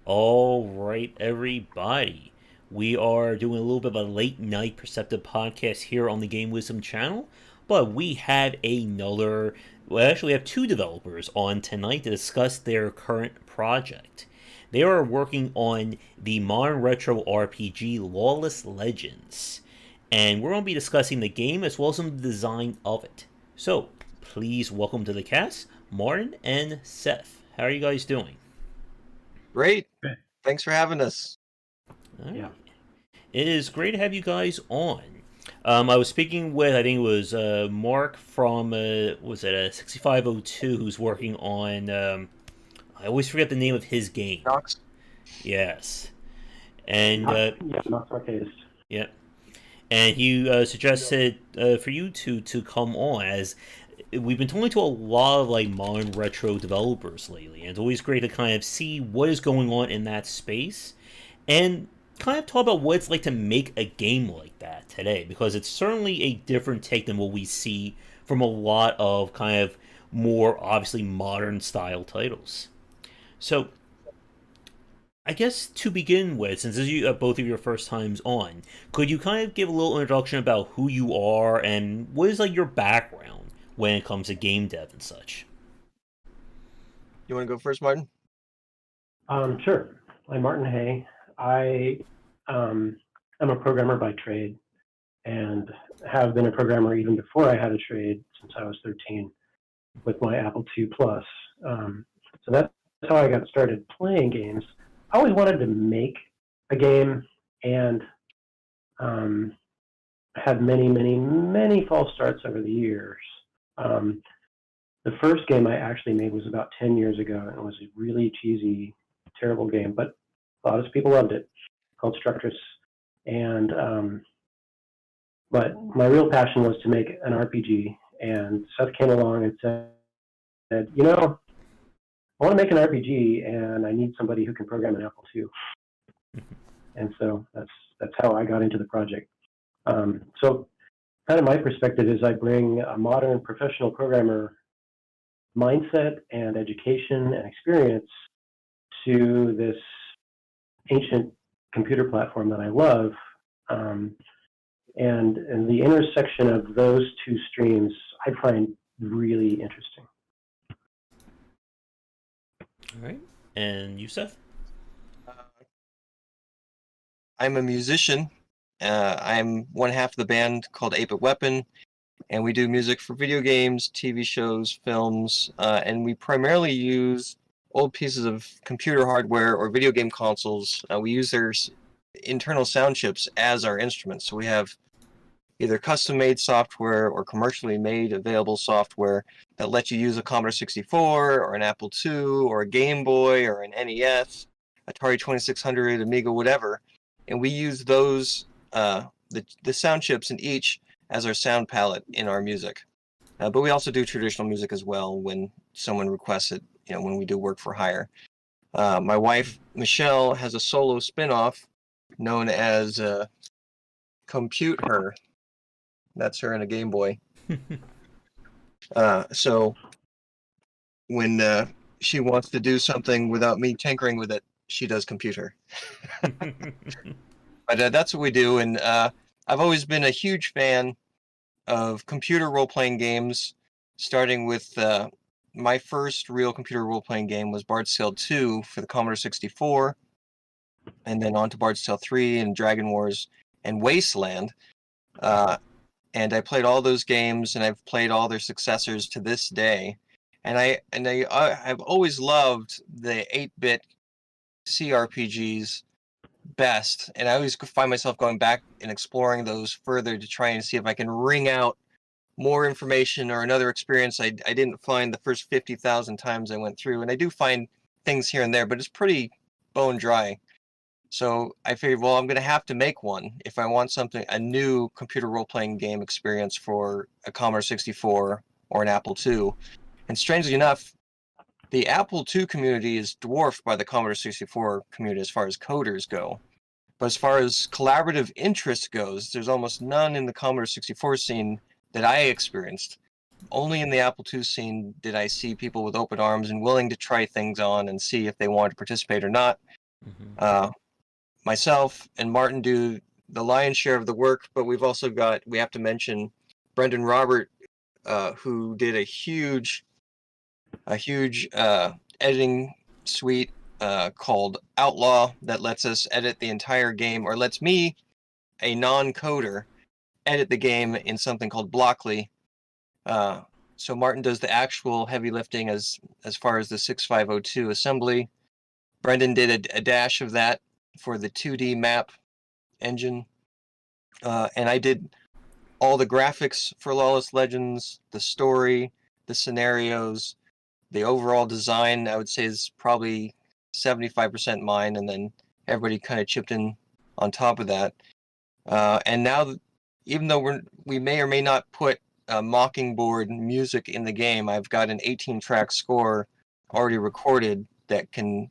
All right, everybody. We are doing a little bit of a late night Perceptive Podcast here on the Game Wisdom channel, but we have another. We actually have two developers on tonight to discuss their current project. They are working on the modern retro RPG Lawless Legends, and we're going to be discussing the game as well as some design of it. So, please welcome to the cast Martin and Seth. How are you guys doing? Great. Okay. Thanks for having us. All right. Yeah. It is great to have you guys on. I was speaking with, I think it was Mark from, was it 6502, who's working on, I always forget the name of his game. Knox? Yes. And, Not Arcade. yeah. And he suggested for you to come on, as we've been talking to a lot of like modern retro developers lately, and it's always great to kind of see what is going on in that space and kind of talk about what it's like to make a game like that today, because it's certainly a different take than what we see from a lot of kind of more obviously modern style titles. So I guess to begin with, since this is both of your first times on, could you kind of give a little introduction about who you are and what is like your background when it comes to game dev and such? You want to go first, Martin? Sure. I'm Martin Hay. I am a programmer by trade and have been a programmer even before I had a trade since I was 13 with my Apple II Plus. So that's how I got started playing games. I always wanted to make a game and had many false starts over the years. The first game I actually made was about 10 years ago, and it was a really cheesy, terrible game, but a lot of people loved it, called Structress. And but my real passion was to make an RPG, and Seth came along and said, I want to make an RPG, and I need somebody who can program an Apple II. And so that's how I got into the project. So kind of my perspective is I bring a modern professional programmer mindset and education and experience to this ancient computer platform that I love. And the intersection of those two streams I find really interesting. All right. And you, Seth? I'm a musician. I'm one half of the band called 8-Bit Weapon, and we do music for video games, TV shows, films, and we primarily use old pieces of computer hardware or video game consoles. We use their internal sound chips as our instruments. So we have either custom-made software or commercially made available software that lets you use a Commodore 64 or an Apple II or a Game Boy or an NES, Atari 2600, Amiga, whatever. And we use those, the sound chips in each as our sound palette in our music. But we also do traditional music as well when someone requests it, when we do work for hire. My wife, Michelle, has a solo spin-off known as Compute Her. That's her in a Game Boy. So when she wants to do something without me tinkering with it, she does computer. But that's what we do, and I've always been a huge fan of computer role-playing games, starting with my first real computer role-playing game was Bard's Tale 2 for the Commodore 64, and then on to Bard's Tale 3 and Dragon Wars and Wasteland. And I played all those games, and I've played all their successors to this day. And I've always loved the 8-bit CRPGs best, and I always find myself going back and exploring those further to try and see if I can wring out more information or another experience I didn't find the first 50,000 times I went through. And I do find things here and there, but it's pretty bone dry. So I figured, well, I'm going to have to make one if I want a new computer role-playing game experience for a Commodore 64 or an Apple II. And strangely enough, the Apple II community is dwarfed by the Commodore 64 community as far as coders go. But as far as collaborative interest goes, there's almost none in the Commodore 64 scene that I experienced. Only in the Apple II scene did I see people with open arms and willing to try things on and see if they wanted to participate or not. Mm-hmm. Myself and Martin do the lion's share of the work, but we have to mention Brendan Robert, who did a huge editing suite called Outlaw that lets us edit the entire game, or lets me, a non-coder, edit the game in something called Blockly. So Martin does the actual heavy lifting as far as the 6502 assembly. Brendan did a dash of that for the 2D map engine. And I did all the graphics for Lawless Legends, the story, the scenarios, the overall design. I would say is probably 75% mine, and then everybody kind of chipped in on top of that. And now, even though we may or may not put Mockingbird music in the game, I've got an 18-track score already recorded that can,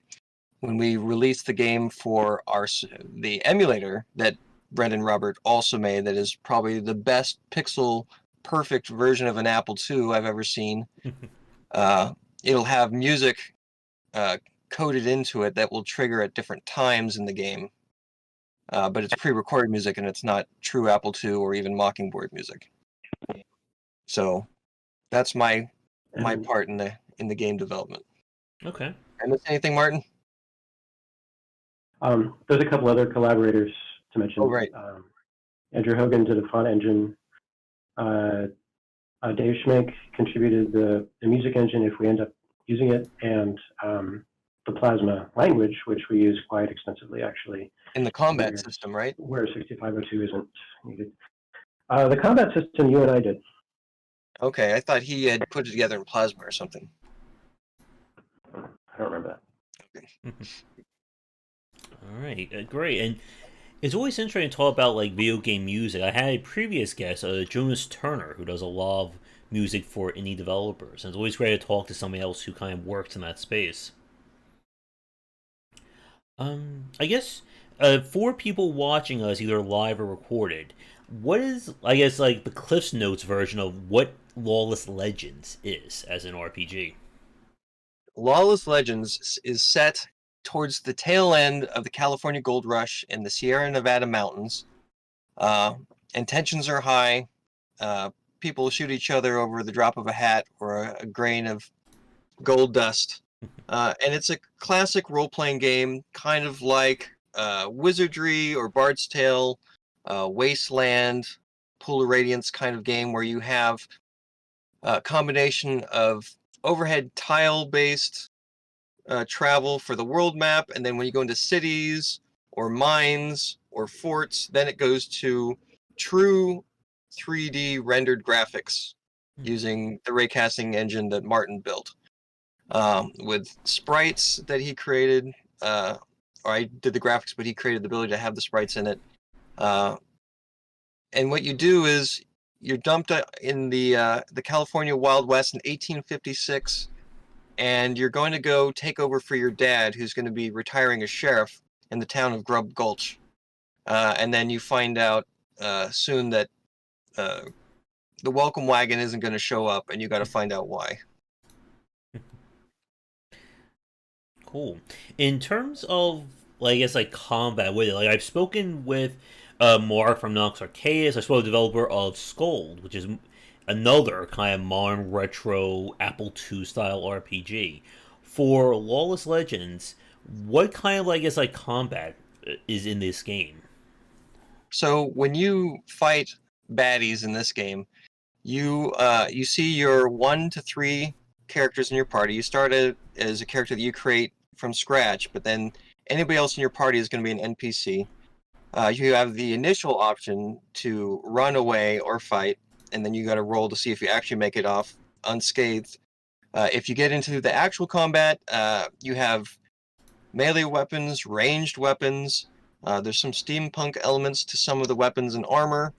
when we release the game for the emulator that Brendan Robert also made, that is probably the best pixel perfect version of an Apple II I've ever seen. It'll have music coded into it that will trigger at different times in the game. But it's pre-recorded music, and it's not true Apple II or even Mockingbird music. So that's my part in the game development. Okay. I miss anything, Martin? There's a couple other collaborators to mention. Oh, right. Andrew Hogan did a font engine. Dave Schmink contributed the music engine if we end up using it, and the Plasma language, which we use quite extensively, actually. In the combat system, right? Where 6502 isn't needed. The combat system you and I did. Okay, I thought he had put it together in Plasma or something. I don't remember that. Okay. All right, great. And it's always interesting to talk about like video game music. I had a previous guest, Jonas Turner, who does a lot of music for indie developers, and it's always great to talk to somebody else who kind of works in that space. I guess for people watching us, either live or recorded, what is, I guess, like the Cliff's Notes version of what Lawless Legends is as an RPG? Lawless Legends is set towards the tail end of the California Gold Rush in the Sierra Nevada mountains. And tensions are high. People shoot each other over the drop of a hat or a grain of gold dust. And it's a classic role-playing game, kind of like Wizardry or Bard's Tale, Wasteland, Pool of Radiance kind of game, where you have a combination of overhead tile-based travel for the world map, and then when you go into cities or mines or forts, then it goes to true 3D rendered graphics using the raycasting engine that Martin built, with sprites that he created. Or I did the graphics, but he created the ability to have the sprites in it. And what you do is you're dumped in the California Wild West in 1856, and you're going to go take over for your dad, who's going to be retiring as sheriff in the town of Grub Gulch. And then you find out soon that the welcome wagon isn't going to show up, and you got to find out why. Cool. In terms of, like, I guess, like combat with it, like I've spoken with Mark from Nox Arcades. I spoke to the developer of Scold, which is another kind of modern retro Apple II style RPG. For Lawless Legends, what kind of, like, I guess, like combat is in this game? So when you fight baddies in this game, you see your 1 to 3 characters in your party. You start as a character that you create from scratch, but then anybody else in your party is going to be an NPC. You have the initial option to run away or fight, and then you got to roll to see if you actually make it off unscathed. If you get into the actual combat, you have melee weapons, ranged weapons. There's some steampunk elements to some of the weapons and armor.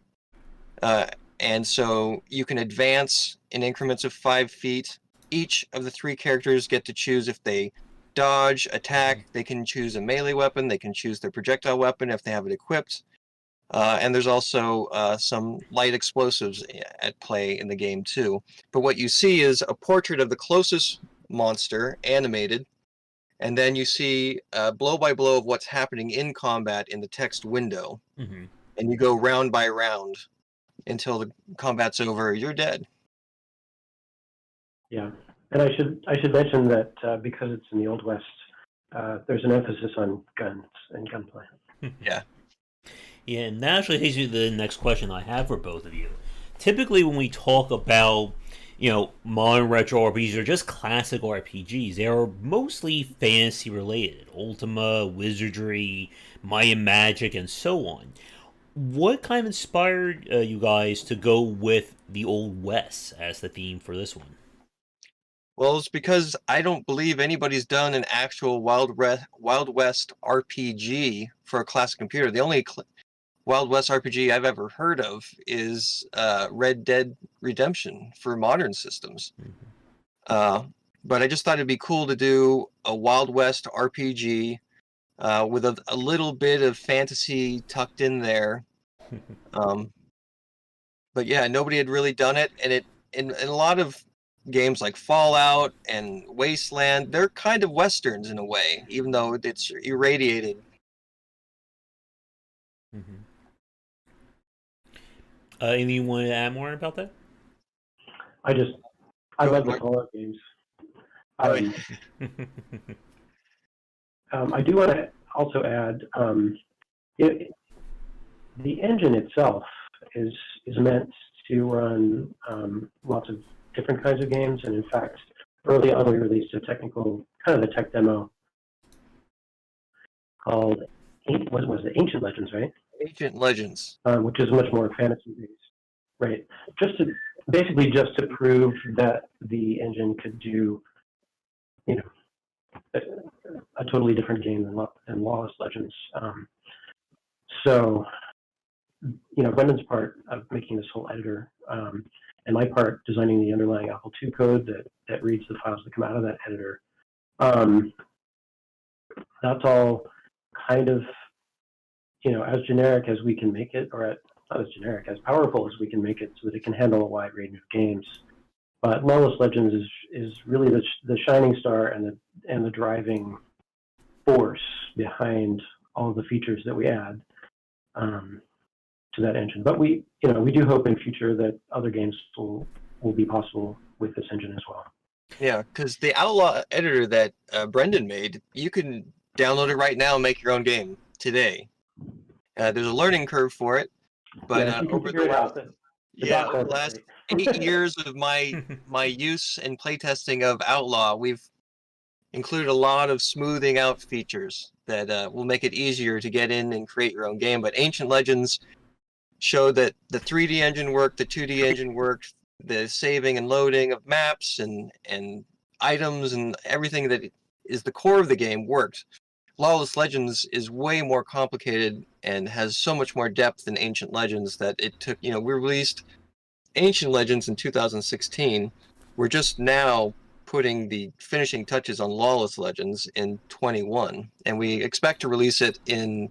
And so you can advance in increments of 5 feet. Each of the 3 characters get to choose if they dodge, attack. They can choose a melee weapon. They can choose their projectile weapon if they have it equipped. And there's also some light explosives at play in the game too. But what you see is a portrait of the closest monster, animated, and then you see blow by blow of what's happening in combat in the text window, Mm-hmm. and you go round by round until the combat's over. You're dead. Yeah, and I should mention that because it's in the Old West, there's an emphasis on guns and gunplay. Yeah. Yeah, and that actually takes me to the next question I have for both of you. Typically, when we talk about, modern retro RPGs or just classic RPGs, they are mostly fantasy related. Ultima, wizardry, Maya magic, and so on. What kind of inspired you guys to go with the Old West as the theme for this one? Well, it's because I don't believe anybody's done an actual Wild West RPG for a classic computer. The only Wild West RPG I've ever heard of is Red Dead Redemption for modern systems. Mm-hmm. But I just thought it'd be cool to do a Wild West RPG with a little bit of fantasy tucked in there. But yeah, nobody had really done it, and in a lot of games like Fallout and Wasteland, they're kind of westerns in a way, even though it's irradiated. Mm-hmm. Anything you want to add more about that? I love the Fallout games. I do want to also add, the engine itself is meant to run lots of different kinds of games, and in fact, early on we released a tech demo called Ancient Legends, right? Ancient Legends, which is much more fantasy based, right? Just to prove that the engine could do, a totally different game than Lawless Legends. So, Brendan's part of making this whole editor, and my part designing the underlying Apple II code that reads the files that come out of that editor. That's all kind of, as generic as we can make it, or not as generic, as powerful as we can make it, so that it can handle a wide range of games. But Lawless Legends is really the shining star and the driving force behind all of the features that we add to that engine. But we do hope in future that other games will be possible with this engine as well. Yeah, because the Outlaw editor that Brendan made, you can download it right now and make your own game today. There's a learning curve for it, but over the last 8 years of my use and playtesting of Outlaw, we've included a lot of smoothing out features that will make it easier to get in and create your own game. But Ancient Legends showed that the 3D engine worked, the 2D engine worked, the saving and loading of maps and items and everything that is the core of the game worked. Lawless Legends is way more complicated and has so much more depth than Ancient Legends that it took, we released Ancient Legends in 2016. We're just now putting the finishing touches on Lawless Legends in 21, and we expect to release it in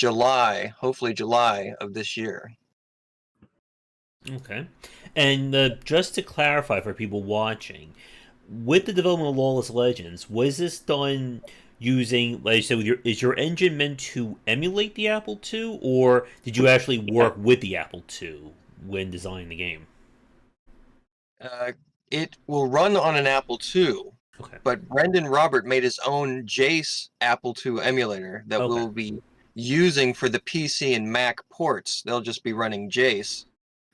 hopefully July of this year. Okay. And just to clarify for people watching, with the development of Lawless Legends, was this done using, like I said, is your engine meant to emulate the Apple II, or did you actually work with the Apple II when designing the game? It will run on an Apple II, okay. But Brendan Robert made his own Jace Apple II emulator that we'll be using for the PC and Mac ports. They'll just be running Jace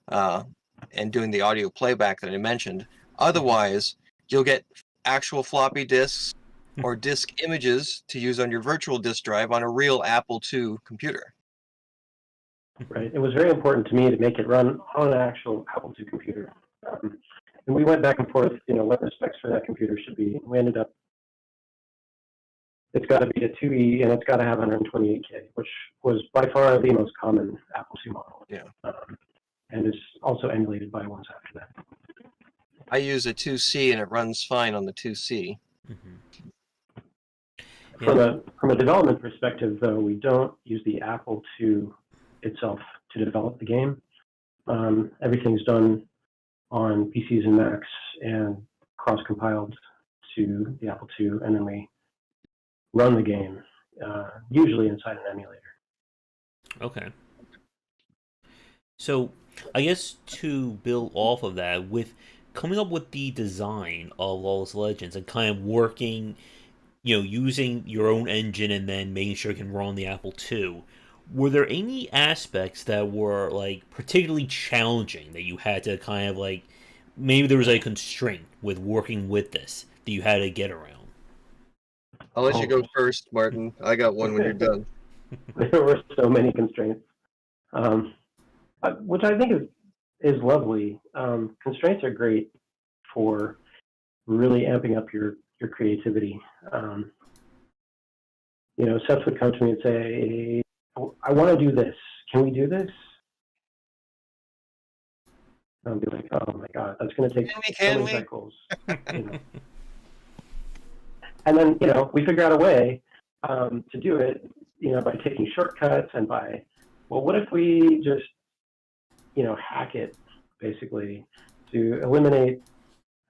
and doing the audio playback that I mentioned. Otherwise, you'll get actual floppy disks or disk images to use on your virtual disk drive on a real Apple II computer. Right. It was very important to me to make it run on an actual Apple II computer. And we went back and forth, what the specs for that computer should be. We ended up, it's got to be a 2E and it's got to have 128K, which was by far the most common Apple II model. Yeah. And is also emulated by ones after that. I use a 2C and it runs fine on the 2C. Mm-hmm. From a development perspective, though, we don't use the Apple II itself to develop the game. Everything's done on PCs and Macs and cross-compiled to the Apple II, and then we run the game, usually inside an emulator. Okay. So, I guess to build off of that, with coming up with the design of Lawless Legends and kind of working, using your own engine and then making sure it can run on the Apple II, were there any aspects that were like particularly challenging that you had to kind of like, maybe there was a constraint with working with this that you had to get around? I'll let you go first, Martin. I got one when you're done. There were so many constraints, which I think is lovely. Constraints are great for really amping up your creativity. Seth would come to me and say, I want to do this. Can we do this? And I'll be like, oh my God, that's going to take so many cycles. And then, we figure out a way to do it, by taking shortcuts and by, well, what if we just, hack it, basically, to eliminate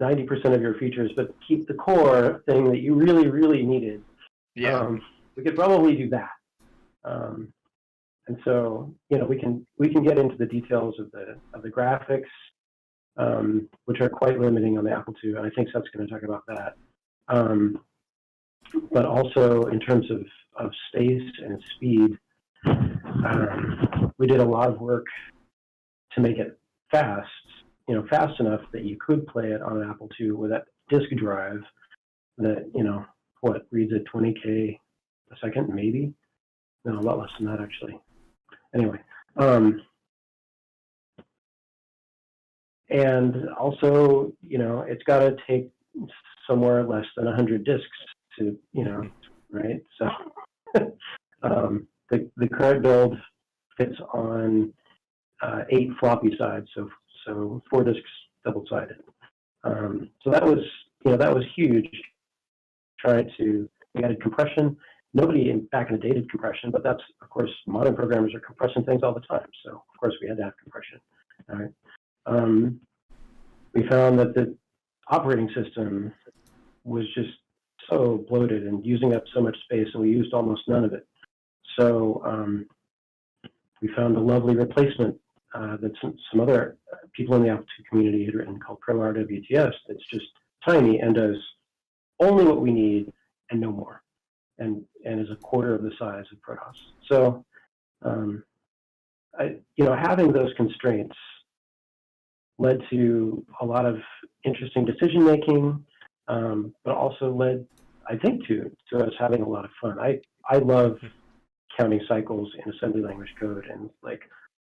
90% of your features, but keep the core thing that you really, really needed. Yeah. We could probably do that. And so, we can get into the details of the graphics, which are quite limiting on the Apple II, and I think Seth's going to talk about that. But also in terms of space and speed, we did a lot of work to make it fast, fast enough that you could play it on an Apple II with that disk drive that, reads at 20K a second, maybe? No, a lot less than that, actually. Anyway. And also, it's got to take somewhere less than 100 disks to, right? So the current build fits on 8 floppy sides, so 4 disks double-sided. So that was huge. We added compression. Nobody back in the day did compression, but that's, of course, modern programmers are compressing things all the time. So, of course, we had to have compression. All right. We found that the operating system was just so bloated and using up so much space, and we used almost none of it. So we found a lovely replacement that some other people in the Apple II community had written called ProRWTS that's just tiny and does only what we need and no more, and is a quarter of the size of Protoss. So, having those constraints led to a lot of interesting decision making, but also led, I think, to us having a lot of fun. I love counting cycles in assembly language code, and like,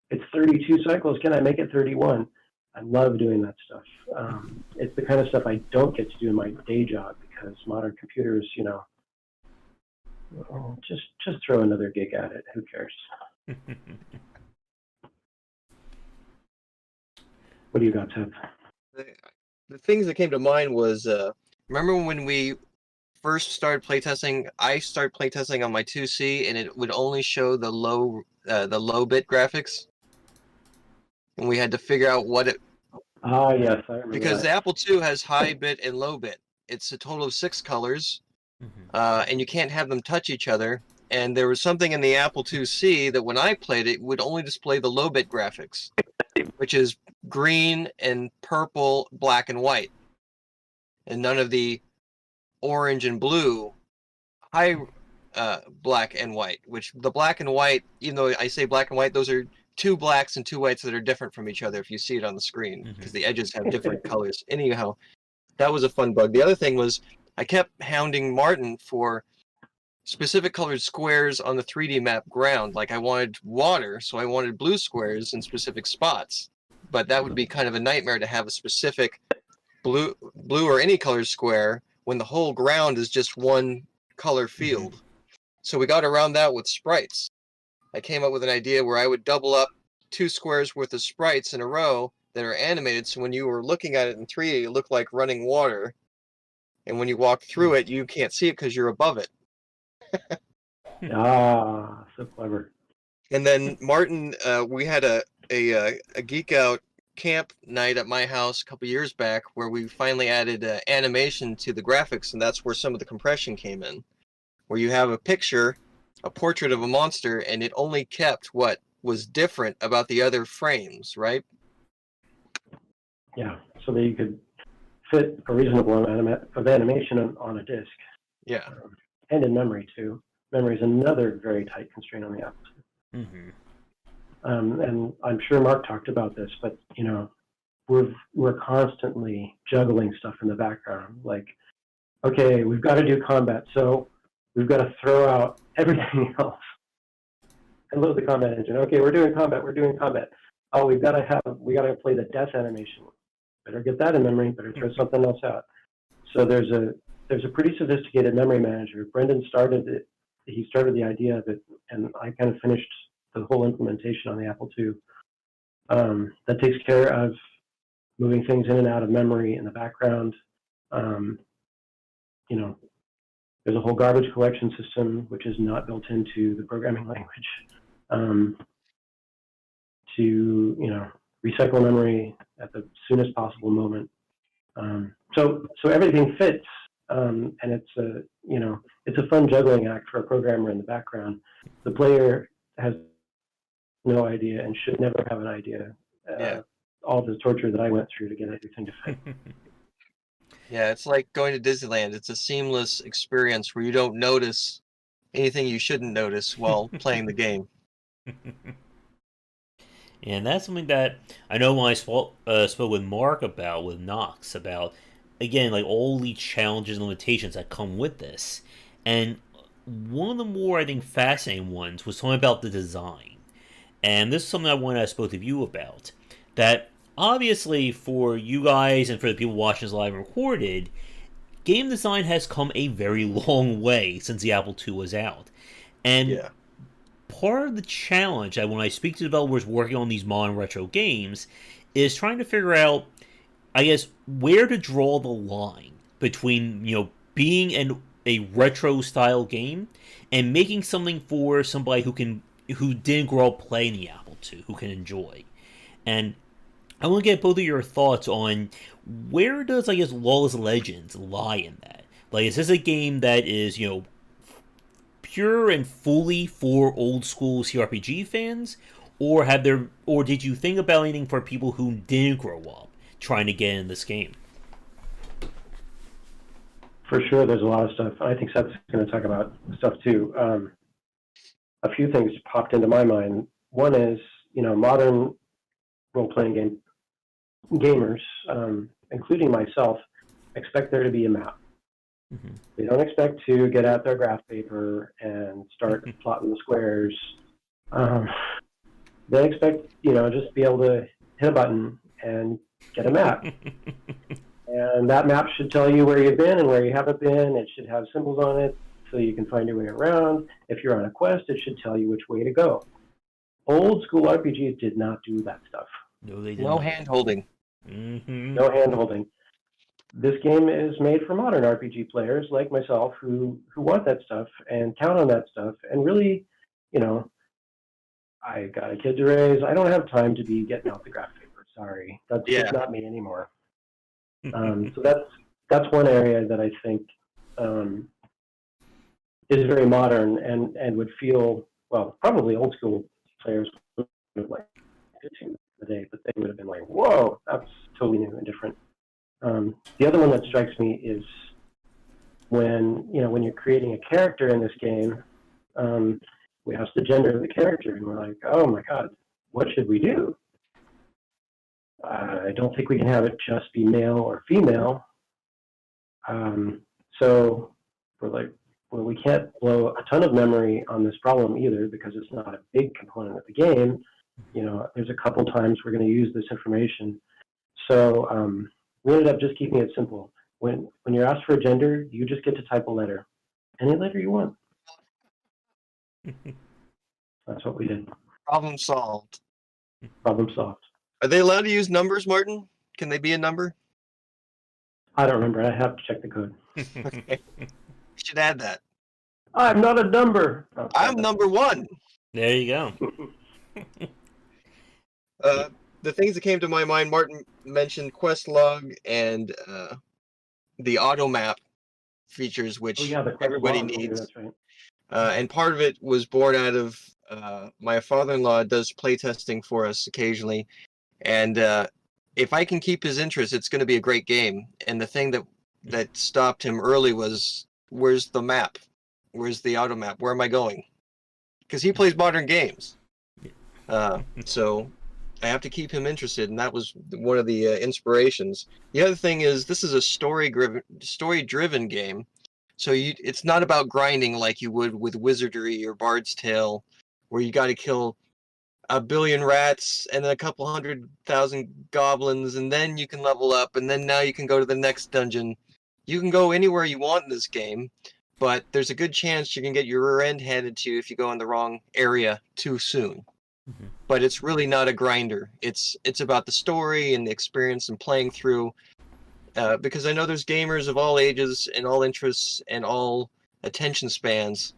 it's 32 cycles. Can I make it 31? I love doing that stuff. It's the kind of stuff I don't get to do in my day job because modern computers, just throw another gig at it. Who cares? What do you got, Seth? The things that came to mind was, remember when we first started playtesting? I started playtesting on my 2C, and it would only show the low bit graphics, and we had to figure out what it. Ah, yes, I remember because that. the Apple II has high bit and low bit. It's a total of 6 colors, and you can't have them touch each other. And there was something in the Apple IIc that when I played it, would only display the low bit graphics, which is green and purple, black and white, and none of the orange and blue high black and white. Which the black and white, even though I say black and white, those are 2 blacks and 2 whites that are different from each other if you see it on the screen, because the edges have different colors. Anyhow, that was a fun bug. The other thing was I kept hounding Martin for specific colored squares on the 3D map ground. Like, I wanted water, so I wanted blue squares in specific spots. But that would be kind of a nightmare to have a specific blue or any colored square when the whole ground is just one color field. So we got around that with sprites. I came up with an idea where I would double up 2 squares worth of sprites in a row that are animated, so when you were looking at it in 3D, it looked like running water. And when you walk through it, you can't see it because you're above it. Ah, so clever. And then Martin, we had a geek out camp night at my house a couple years back where we finally added animation to the graphics, and that's where some of the compression came in. where you have a picture, a portrait of a monster, and it only kept what was different about the other frames, right? Yeah, so that you could fit a reasonable amount of animation on a disk. Yeah. And in memory, too. Memory is another very tight constraint on the Apple II. Mm-hmm. And I'm sure Mark talked about this, but, you know, we're constantly juggling stuff in the background. Like, okay, we've got to do combat, so we've got to throw out everything else and load the combat engine. Okay, we're doing combat. Oh, we got to play the death animation. Better get that in memory. Better throw something else out. So there's a pretty sophisticated memory manager. Brendan started it. He started the idea of it, and I kind of finished the whole implementation on the Apple II. That takes care of moving things in and out of memory in the background. You know, there's a whole garbage collection system which is not built into the programming language to, you know, recycle memory at the soonest possible moment. So everything fits, and it's a fun juggling act for a programmer in the background. The player has no idea and should never have an idea. All the torture that I went through to get everything to fit. Yeah, it's like going to Disneyland. It's a seamless experience where you don't notice anything you shouldn't notice while playing the game. And that's something that I know when I spoke with Mark about, with Knox, about, again, like all the challenges and limitations that come with this. And one of the more, I think, fascinating ones was talking about the design. And this is something I wanted to ask both of you about. That obviously for you guys and for the people watching this live and recorded, game design has come a very long way since the Apple II was out. And part of the challenge that when I speak to developers working on these modern retro games is trying to figure out, I guess, where to draw the line between, you know, being a retro style game and making something for somebody who didn't grow up playing the Apple II, who can enjoy. And I want to get both of your thoughts on where does, I guess, Lawless Legends lie in that? Like, is this a game that is, you know, pure and fully for old school CRPG fans, or did you think about anything for people who didn't grow up trying to get in this game? For sure, there's a lot of stuff. I think Seth's going to talk about stuff too. A few things popped into my mind. One is, you know, modern role-playing gamers, including myself, expect there to be a map. Mm-hmm. They don't expect to get out their graph paper and start plotting the squares. They expect, you know, just be able to hit a button and get a map. And that map should tell you where you've been and where you haven't been. It should have symbols on it so you can find your way around. If you're on a quest, it should tell you which way to go. Old school RPGs did not do that stuff. No, they did No not. hand-holding. Mm-hmm. No hand-holding. This game is made for modern RPG players like myself who want that stuff and count on that stuff. And really, you know, I got a kid to raise. I don't have time to be getting out the graph paper. Sorry. That's just not me anymore. So that's one area that I think is very modern and would feel, well, probably old school players would have liked it to today, but they would have been like, whoa, that's totally new and different. The other one that strikes me is when you're creating a character in this game, we ask the gender of the character, and we're like, oh my god, what should we do? I don't think we can have it just be male or female. So we're like, well, we can't blow a ton of memory on this problem either because it's not a big component of the game. You know, there's a couple times we're going to use this information. So we ended up just keeping it simple. When you're asked for a gender, you just get to type a letter. Any letter you want. That's what we did. Problem solved. Problem solved. Are they allowed to use numbers, Martin? Can they be a number? I don't remember. I have to check the code. Okay. You should add that. I'm not a number. Oh, I'm number one. There you go. The things that came to my mind, Martin mentioned quest log and the auto map features, which everybody needs. That's right. And part of it was born out of my father-in-law does playtesting for us occasionally, and if I can keep his interest, it's going to be a great game. And the thing that stopped him early was, where's the map? Where's the auto map? Where am I going? Because he plays modern games. So I have to keep him interested, and that was one of the inspirations. The other thing is, this is a story-driven game, so it's not about grinding like you would with Wizardry or Bard's Tale, where you got to kill a billion rats and then a couple 100,000 goblins, and then you can level up, and then now you can go to the next dungeon. You can go anywhere you want in this game, but there's a good chance you can get your rear end handed to you if you go in the wrong area too soon. Mm-hmm. But it's really not a grinder. It's about the story and the experience and playing through. Because I know there's gamers of all ages and all interests and all attention spans.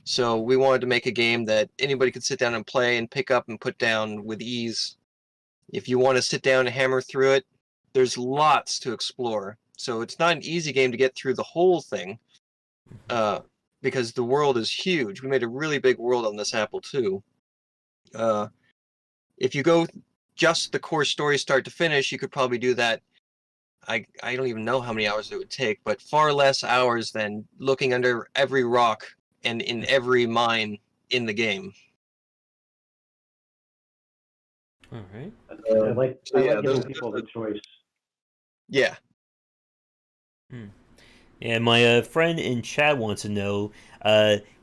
So we wanted to make a game that anybody could sit down and play and pick up and put down with ease. If you want to sit down and hammer through it, there's lots to explore. So it's not an easy game to get through the whole thing, because the world is huge. We made a really big world on this Apple II. If you go just the core story start to finish, you could probably do that. I don't even know how many hours it would take, but far less hours than looking under every rock and in every mine in the game. All right. I like giving people the choice. Yeah. And my friend in chat wants to know,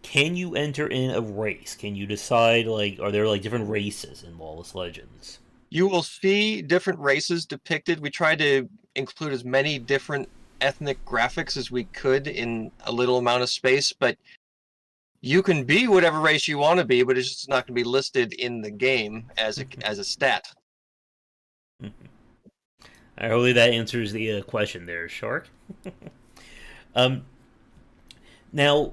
can you enter in a race? Can you decide, are there different races in Lawless Legends? You will see different races depicted. We tried to include as many different ethnic graphics as we could in a little amount of space, but you can be whatever race you want to be, but it's just not going to be listed in the game as a stat. I hope that answers the question there, Shark. Now,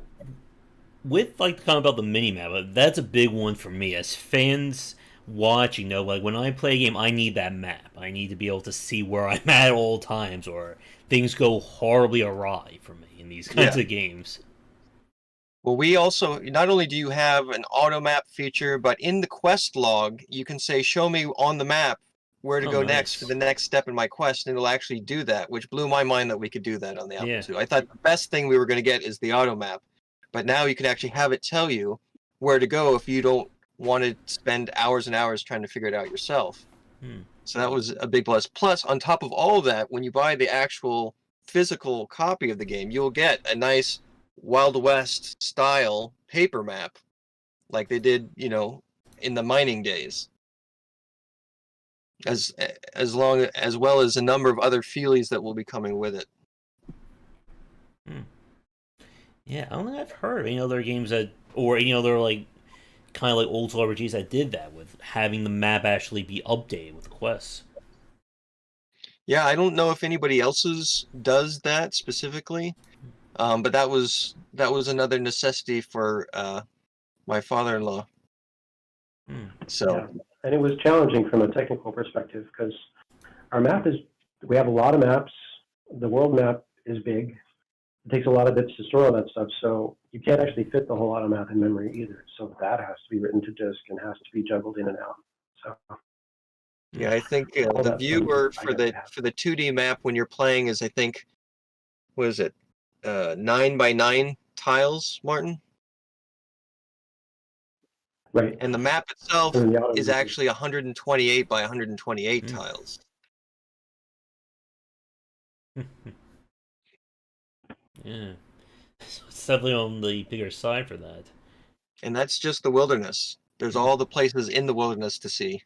with kind of about the minimap, that's a big one for me as fans watching. When I play a game, I need that map. I need to be able to see where I'm at all times, or things go horribly awry for me in these kinds of games. Well, we also, not only do you have an auto map feature, but in the quest log, you can say, show me on the map where to go next for the next step in my quest, and it'll actually do that, which blew my mind that we could do that on the Apple II. I thought the best thing we were going to get is the auto map, but now you can actually have it tell you where to go if you don't want to spend hours and hours trying to figure it out yourself. So that was a big plus. Plus, on top of all of that, when you buy the actual physical copy of the game, you'll get a nice Wild West style paper map like they did, in the mining days. As well as a number of other feelies that will be coming with it. Yeah, I don't think I've heard of any other games or any other kind of old school RPGs that did that with having the map actually be updated with quests. Yeah, I don't know if anybody else's does that specifically, but that was another necessity for my father-in-law. So. Yeah. And it was challenging from a technical perspective because our map we have a lot of maps. The world map is big. It takes a lot of bits to store all that stuff. So you can't actually fit the whole auto map in memory either. So that has to be written to disk and has to be juggled in and out. So yeah, I think the viewer for the 2D map when you're playing is, I think, what is it, 9x9 tiles, Martin? Right. And the map itself is actually 128 by 128 tiles. Yeah. So it's definitely on the bigger side for that. And that's just the wilderness. There's all the places in the wilderness to see.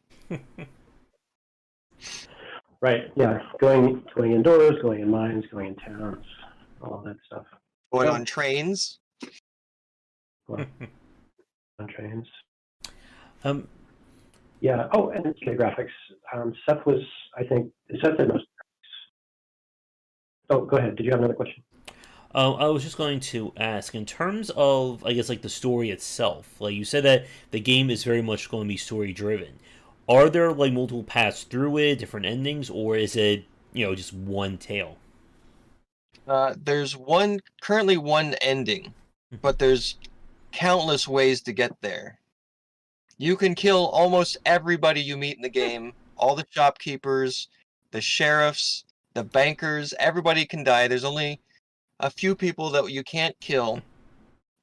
Right. Yeah. Going indoors, going in mines, going in towns, all that stuff. Going on trains. Well, on trains. Yeah. Oh, and the graphics. Seth was, I think, Seth did most. Oh, go ahead. Did you have another question? I was just going to ask, in terms of, I guess, the story itself, you said that the game is very much going to be story-driven. Are there, multiple paths through it, different endings, or is it, just one tale? There's currently one ending, but there's countless ways to get there. You can kill almost everybody you meet in the game. All the shopkeepers, the sheriffs, the bankers, everybody can die. There's only a few people that you can't kill,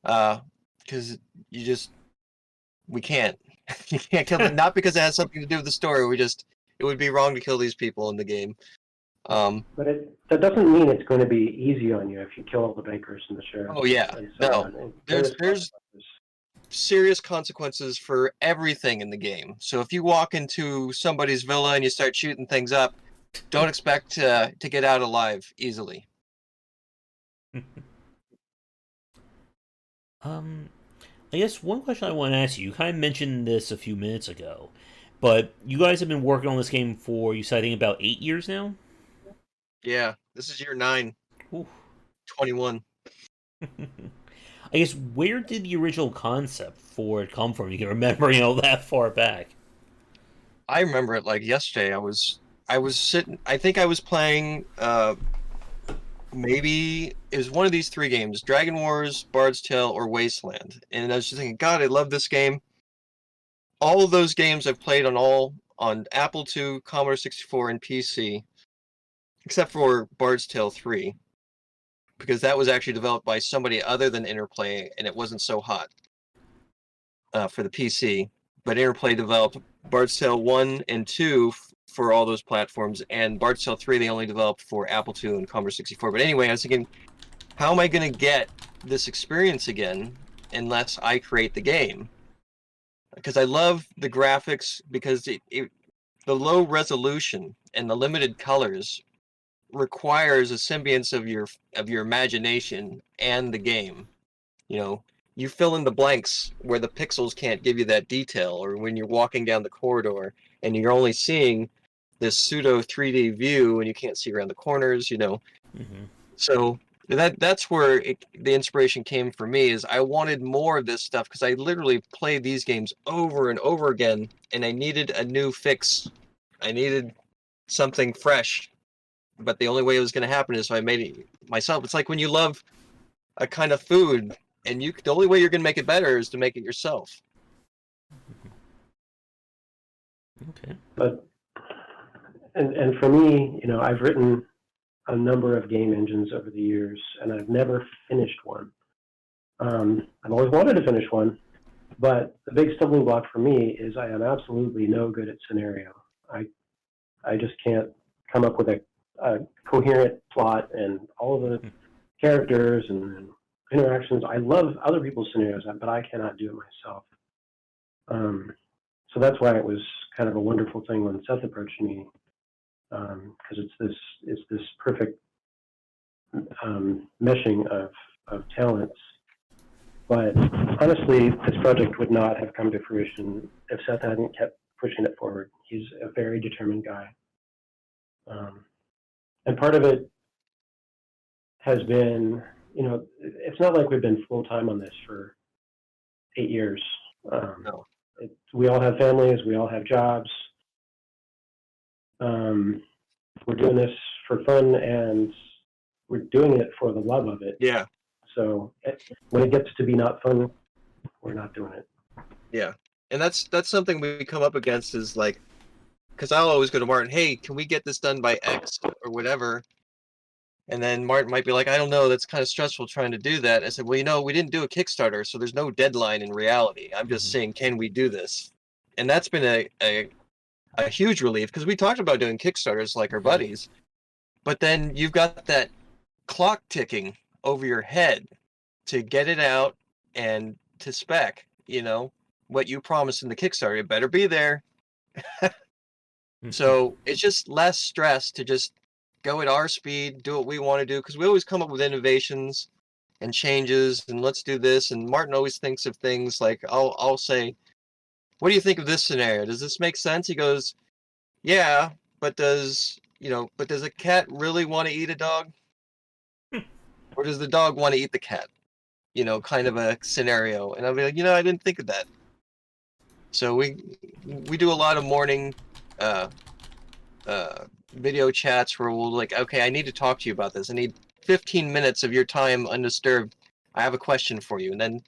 because we can't. You can't kill them, not because it has something to do with the story. It would be wrong to kill these people in the game. But that doesn't mean it's going to be easy on you if you kill all the bankers and the sheriffs. Oh yeah, no. There's serious consequences for everything in the game. So if you walk into somebody's villa and you start shooting things up, don't expect to get out alive easily. I guess one question I want to ask you, you kind of mentioned this a few minutes ago, but you guys have been working on this game for, you said, I think about 8 years now? Yeah, this is year 9. Ooh. 21. I guess, where did the original concept for it come from? You can remember, that far back. I remember it like yesterday. I was sitting, I think I was playing, maybe it was one of these 3 games, Dragon Wars, Bard's Tale, or Wasteland. And I was just thinking, God, I love this game. All of those games I've played on Apple II, Commodore 64, and PC, except for Bard's Tale 3, because that was actually developed by somebody other than Interplay, and it wasn't so hot for the PC. But Interplay developed Bard's Tale 1 and 2 for all those platforms, and Bard's Tale 3 they only developed for Apple II and Commodore 64. But anyway, I was thinking, how am I going to get this experience again unless I create the game? Because I love the graphics, because the low resolution and the limited colors requires a symbiance of your imagination and the game. You fill in the blanks where the pixels can't give you that detail, or when you're walking down the corridor and you're only seeing this pseudo 3D view and you can't see around the corners. Mm-hmm. So that's where the inspiration came for me, is I wanted more of this stuff, because I literally played these games over and over again, and I needed a new fix. I needed something fresh. But the only way it was going to happen is if I made it myself. It's like when you love a kind of food, and the only way you're going to make it better is to make it yourself. Okay. But and for me, I've written a number of game engines over the years, and I've never finished one. I've always wanted to finish one, but the big stumbling block for me is I am absolutely no good at scenario. I just can't come up with a coherent plot and all of the characters and interactions. I love other people's scenarios, but I cannot do it myself. So that's why it was kind of a wonderful thing when Seth approached me, because it's this perfect meshing of talents. But honestly, this project would not have come to fruition if Seth hadn't kept pushing it forward. He's a very determined guy. And part of it has been, it's not like we've been full-time on this for 8 years. No. We all have families, we all have jobs. We're doing this for fun, and we're doing it for the love of it. Yeah. So when it gets to be not fun, we're not doing it. Yeah. And that's something we come up against, is like, because I'll always go to Martin, hey, can we get this done by X or whatever? And then Martin might be like, I don't know, that's kind of stressful trying to do that. I said, well, we didn't do a Kickstarter, so there's no deadline in reality. I'm just saying, can we do this? And that's been a huge relief, because we talked about doing Kickstarters like our buddies, but then you've got that clock ticking over your head to get it out and to spec, what you promised in the Kickstarter, it better be there. So it's just less stress to just go at our speed, do what we want to do, because we always come up with innovations and changes, and let's do this. And Martin always thinks of things like, I'll say, what do you think of this scenario? Does this make sense? He goes, yeah, but does a cat really want to eat a dog? Or does the dog want to eat the cat? Kind of a scenario. And I'll be like, I didn't think of that. So we do a lot of morning video chats where we'll like, okay, I need to talk to you about this. I need 15 minutes of your time undisturbed. I have a question for you. And then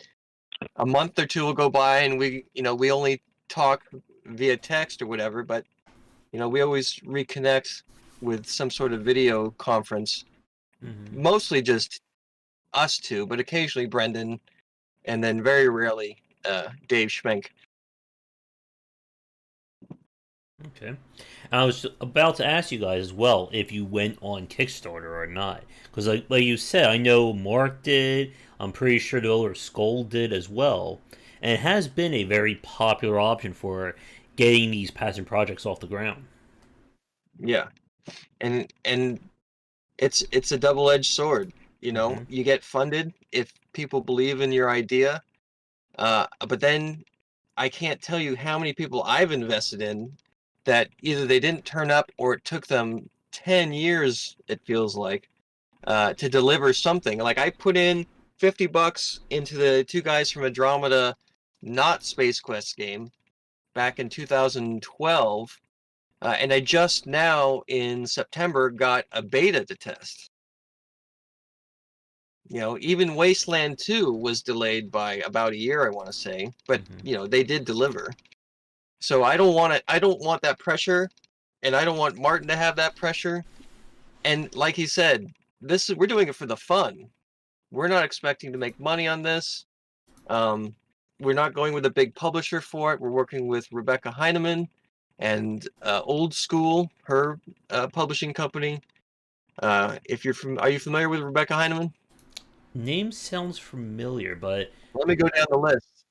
a month or two will go by and we only talk via text or whatever, but we always reconnect with some sort of video conference. Mostly just us two, but occasionally Brendan, and then very rarely Dave Schmenk. Okay. I was about to ask you guys as well if you went on Kickstarter or not. Because, like you said, I know Mark did. I'm pretty sure the other Skull did as well. And it has been a very popular option for getting these passion projects off the ground. Yeah. And it's a double-edged sword. You get funded if people believe in your idea. But then I can't tell you how many people I've invested in that either they didn't turn up or it took them 10 years, it feels like, to deliver something. Like I put in $50 into the two guys from Andromeda, not Space Quest game, back in 2012, and I just now in September got a beta to test. Even Wasteland 2 was delayed by about a year, I want to say, but they did deliver. So I don't want that pressure, and I don't want Martin to have that pressure. And like he said, we're doing it for the fun. We're not expecting to make money on this. We're not going with a big publisher for it. We're working with Rebecca Heinemann and Old School, her publishing company. Are you familiar with Rebecca Heinemann? Name sounds familiar, but Let me go down the list.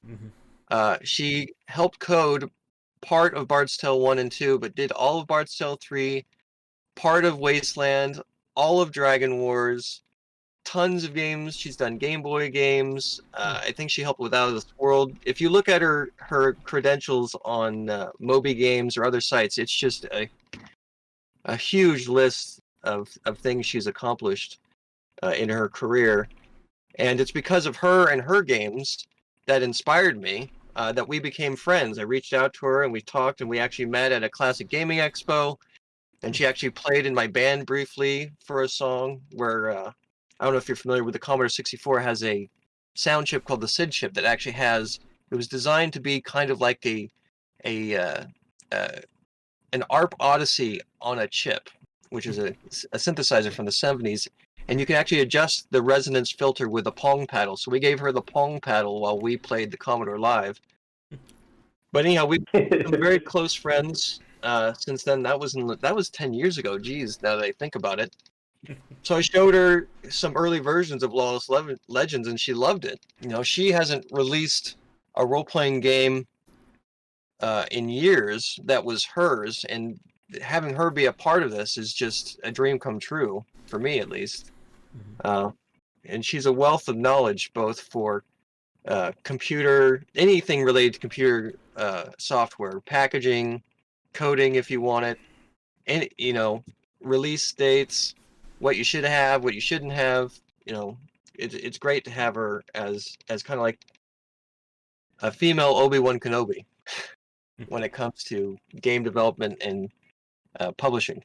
She helped code part of Bard's Tale 1 and 2, but did all of Bard's Tale 3, part of Wasteland, all of Dragon Wars, tons of games. She's done Game Boy games. I think she helped with Out of This World. If you look at her credentials on Moby Games or other sites, it's just a huge list of things she's accomplished in her career. And it's because of her and her games that inspired me, that we became friends. I reached out to her and we talked, and we actually met at a Classic Gaming Expo. And she actually played in my band briefly for a song where, I don't know if you're familiar with the Commodore 64, has a sound chip called the SID chip that actually it was designed to be kind of like an ARP Odyssey on a chip, which is a synthesizer from the 70s. And you can actually adjust the resonance filter with a Pong paddle. So we gave her the Pong paddle while we played the Commodore live. But anyhow, we've become very close friends since then. That was 10 years ago. Geez, now that I think about it. So I showed her some early versions of Lawless Legends, and she loved it. She hasn't released a role-playing game in years that was hers, and having her be a part of this is just a dream come true, for me at least. And she's a wealth of knowledge, both for anything related to computer software, packaging, coding if you want it, and release dates, what you should have, what you shouldn't have. It's great to have her as kind of like a female Obi-Wan Kenobi when it comes to game development and publishing.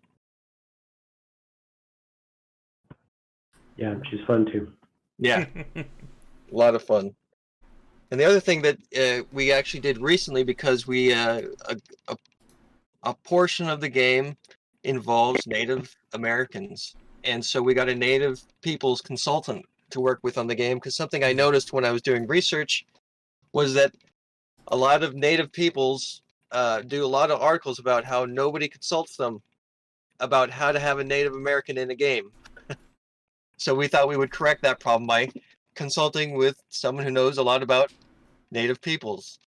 Yeah, she's fun too. Yeah, a lot of fun. And the other thing that we actually did recently, because we a portion of the game involves Native Americans, and so we got a Native peoples consultant to work with on the game, because something I noticed when I was doing research was that a lot of Native peoples do a lot of articles about how nobody consults them about how to have a Native American in a game. So we thought we would correct that problem by consulting with someone who knows a lot about Native peoples.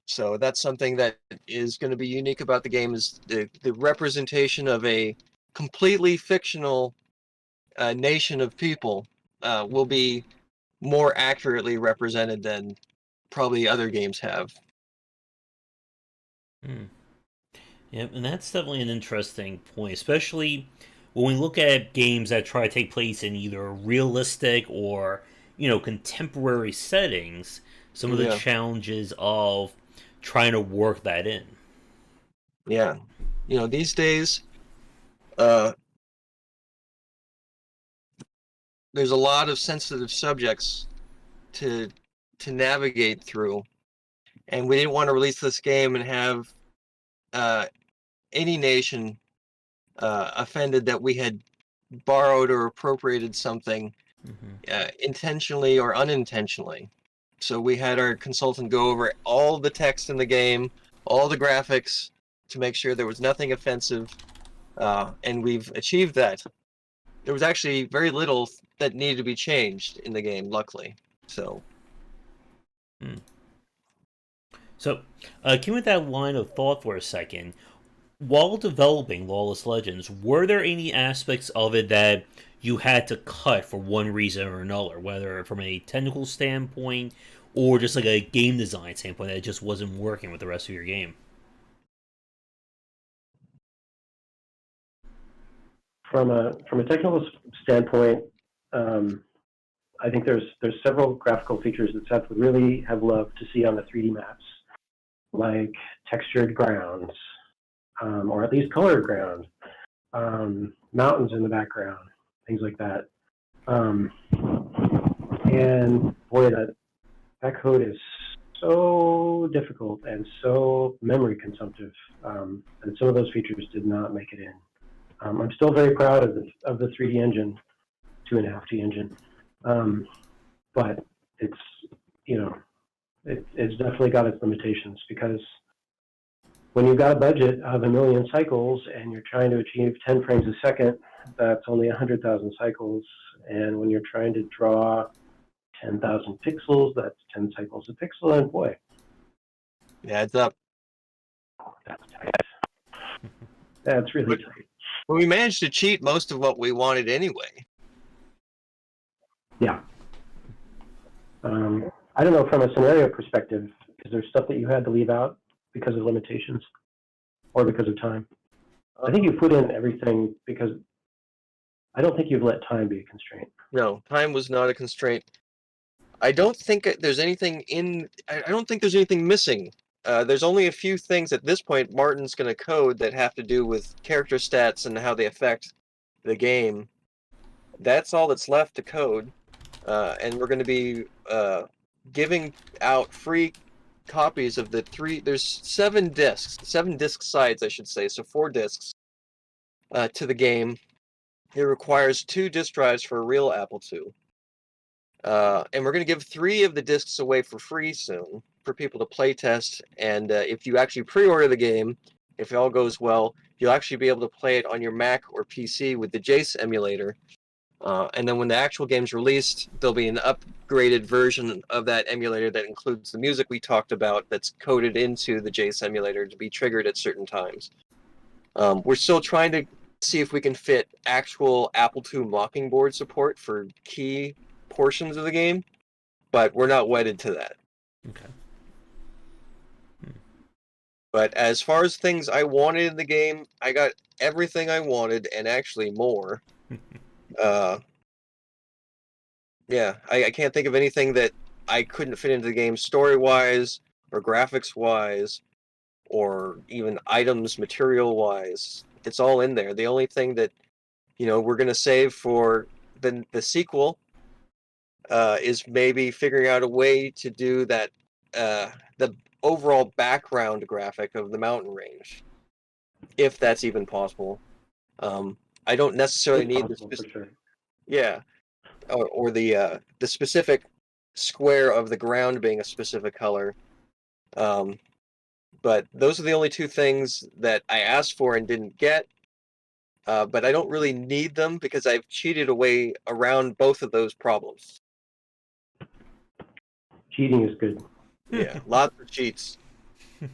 So that's something that is going to be unique about the game, is the representation of a completely fictional nation of people will be more accurately represented than probably other games have. Yep, and that's definitely an interesting point, especially when we look at games that try to take place in either realistic or, contemporary settings, some of the challenges of trying to work that in. Yeah. These days, there's a lot of sensitive subjects to to navigate through, and we didn't want to release this game and have any nation offended that we had borrowed or appropriated something intentionally or unintentionally. So we had our consultant go over all the text in the game, all the graphics, to make sure there was nothing offensive, and we've achieved that. There was actually very little that needed to be changed in the game, luckily. So, keep with that line of thought for a second. While developing Lawless Legends, were there any aspects of it that you had to cut for one reason or another, whether from a technical standpoint or just like a game design standpoint that it just wasn't working with the rest of your game? From a technical standpoint, I think there's several graphical features that Seth would really have loved to see on the 3D maps, like textured grounds, or at least colored ground, mountains in the background, things like that. And boy, that code is so difficult and so memory consumptive, and some of those features did not make it in. I'm still very proud of the 3D engine, 2.5D engine, but it's it's definitely got its limitations, because when you've got a budget of 1 million cycles and you're trying to achieve 10 frames a second, that's only 100,000 cycles, and when you're trying to draw 10,000 pixels, that's 10 cycles a pixel, and boy, yeah, it's up. That's tight. That's really tight. Well, we managed to cheat most of what we wanted anyway. Yeah. I don't know, from a scenario perspective, is there stuff that you had to leave out because of limitations or because of time? I think you put in everything because I don't think you've let time be a constraint. No, time was not a constraint. I don't think there's anything missing. There's only a few things at this point Martin's going to code that have to do with character stats and how they affect the game. That's all that's left to code. And we're going to be giving out free copies of there's 7 disc sides, I should say, so 4 discs to the game. It requires 2 disk drives for a real Apple II. And we're going to give 3 of the discs away for free soon for people to play test. And if you actually pre-order the game, if it all goes well, you'll actually be able to play it on your Mac or PC with the Jace emulator. And then when the actual game's released, there'll be an upgraded version of that emulator that includes the music we talked about that's coded into the Jace emulator to be triggered at certain times. We're still trying to see if we can fit actual Apple II Mockingbird support for key portions of the game, but we're not wedded to that. Okay. But as far as things I wanted in the game, I got everything I wanted and actually more. Yeah, I can't think of anything that I couldn't fit into the game story-wise or graphics-wise or even items material-wise. It's all in there. The only thing that, we're going to save for the sequel is maybe figuring out a way to do that, the overall background graphic of the mountain range, if that's even possible. I don't necessarily need the specific, or the specific square of the ground being a specific color. But those are the only 2 things that I asked for and didn't get. But I don't really need them because I've cheated away around both of those problems. Cheating is good. Yeah, lots of cheats. And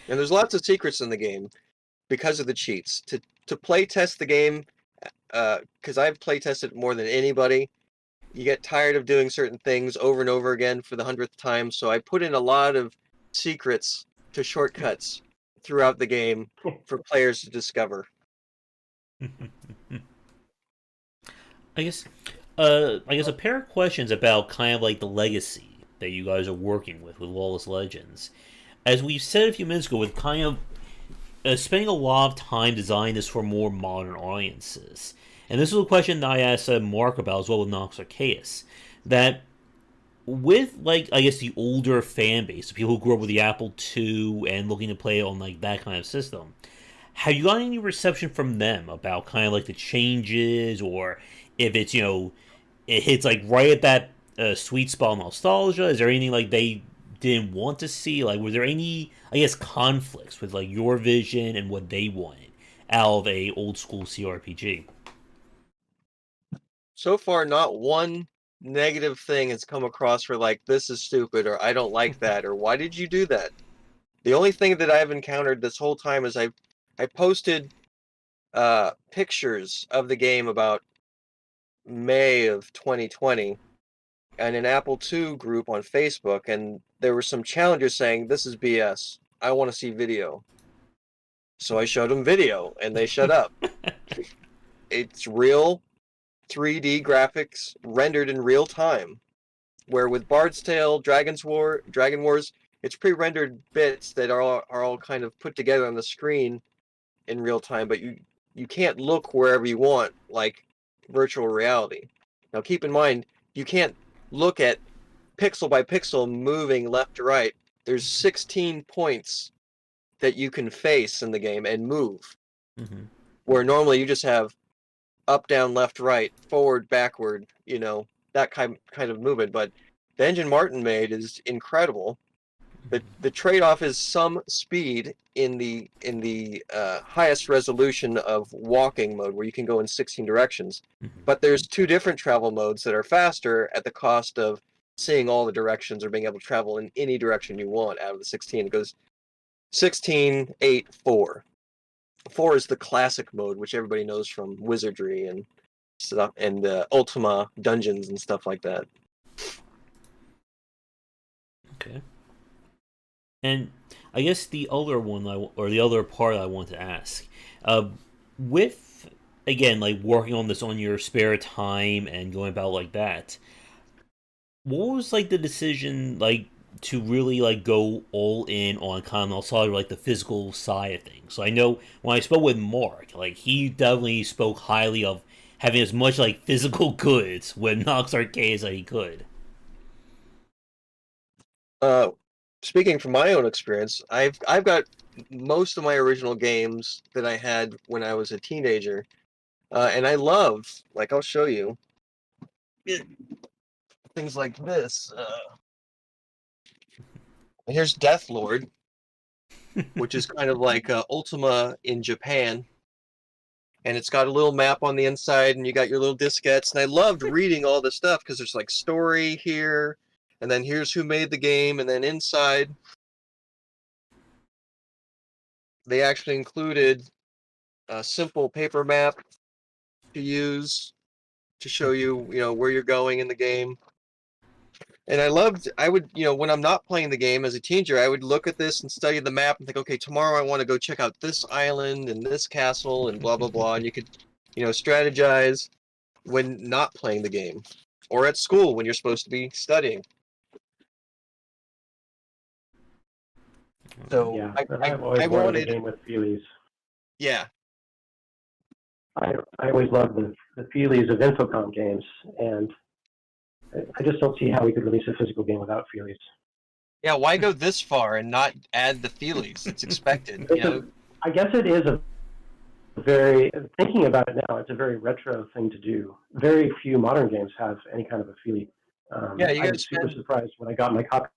there's lots of secrets in the game because of the cheats. To play test the game, because I've play tested more than anybody, you get tired of doing certain things over and over again for the 100th time. So I put in a lot of secrets to shortcuts throughout the game for players to discover. I guess a pair of questions about kind of like the legacy that you guys are working with Lawless Legends. As we said a few minutes ago, with kind of spending a lot of time designing this for more modern audiences. And this is a question that I asked Mark about as well with Nox Arceus. That with like I guess the older fan base, the people who grew up with the Apple II and looking to play on like that kind of system, have you gotten any reception from them about kind of like the changes, or if it's it hits like right at that sweet spot of nostalgia? Is there anything like they didn't want to see? Like, were there any I guess conflicts with like your vision and what they wanted out of a old school CRPG? So far, not one negative thing has come across for like, this is stupid, or I don't like that, or why did you do that? The only thing that I've encountered this whole time is I posted pictures of the game about May of 2020 and an Apple II group on Facebook, and there were some challengers saying, this is BS. I want to see video. So I showed them video, and they shut up. It's real 3D graphics rendered in real time, where with Bard's Tale, Dragon Wars, it's pre-rendered bits that are all kind of put together on the screen in real time, but you can't look wherever you want like virtual reality. Now keep in mind, you can't look at pixel by pixel moving left to right. There's 16 points that you can face in the game and move, where normally you just have up, down, left, right, forward, backward, that kind of movement. But the engine Martin made is incredible. The trade-off is some speed in the highest resolution of walking mode, where you can go in 16 directions. But there's 2 different travel modes that are faster at the cost of seeing all the directions or being able to travel in any direction you want out of the 16. It goes 16, 8, 4. 4 is the classic mode, which everybody knows from Wizardry and stuff, and Ultima dungeons and stuff like that. Okay. And I guess the other one, or the other part I want to ask, with again like working on this on your spare time and going about like that, what was like the decision like to really like go all in on kind of nostalgia, like the physical side of things? So I know when I spoke with Mark, like he definitely spoke highly of having as much like physical goods with Nox Arcade as he could. Speaking from my own experience, I've got most of my original games that I had when I was a teenager, and I love, like, I'll show you things like this. Here's Deathlord, which is kind of like Ultima in Japan, and it's got a little map on the inside, and you got your little diskettes, and I loved reading all this stuff because there's like story here, and then here's who made the game, and then inside they actually included a simple paper map to use to show you, where you're going in the game. And I would, when I'm not playing the game as a teenager, I would look at this and study the map and think, okay, tomorrow I want to go check out this island and this castle and blah, blah, blah. And you could, strategize when not playing the game, or at school when you're supposed to be studying. So Yeah, I always wanted wanted a game with feelies. Yeah. I always loved the feelies of Infocom games, and I just don't see how we could release a physical game without feelies. Yeah, why go this far and not add the feelies? It's expected, I guess it is thinking about it now, it's a very retro thing to do. Very few modern games have any kind of a feelie. Yeah, you I was super surprised when I got my copy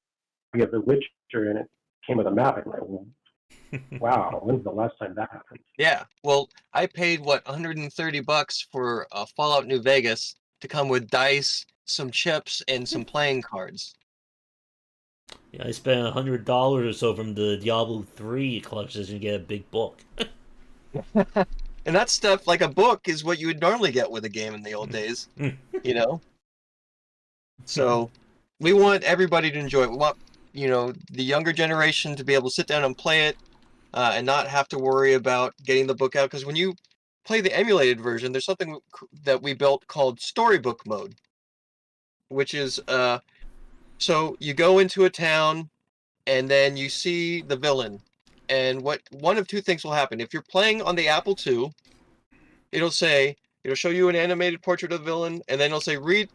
of The Witcher and it came with a map. I'm like, wow, when's the last time that happened? Yeah, well, I paid, $130 for Fallout New Vegas to come with dice, some chips, and some playing cards. Yeah, I spent $100 or so from the Diablo 3 collection to get a big book. And that stuff, like a book, is what you would normally get with a game in the old days, So, we want everybody to enjoy it. We want, the younger generation to be able to sit down and play it, and not have to worry about getting the book out. Because when you play the emulated version, there's something that we built called Storybook Mode, which is, so you go into a town, and then you see the villain. And one of 2 things will happen. If you're playing on the Apple II, it'll show you an animated portrait of the villain, and then it'll say, read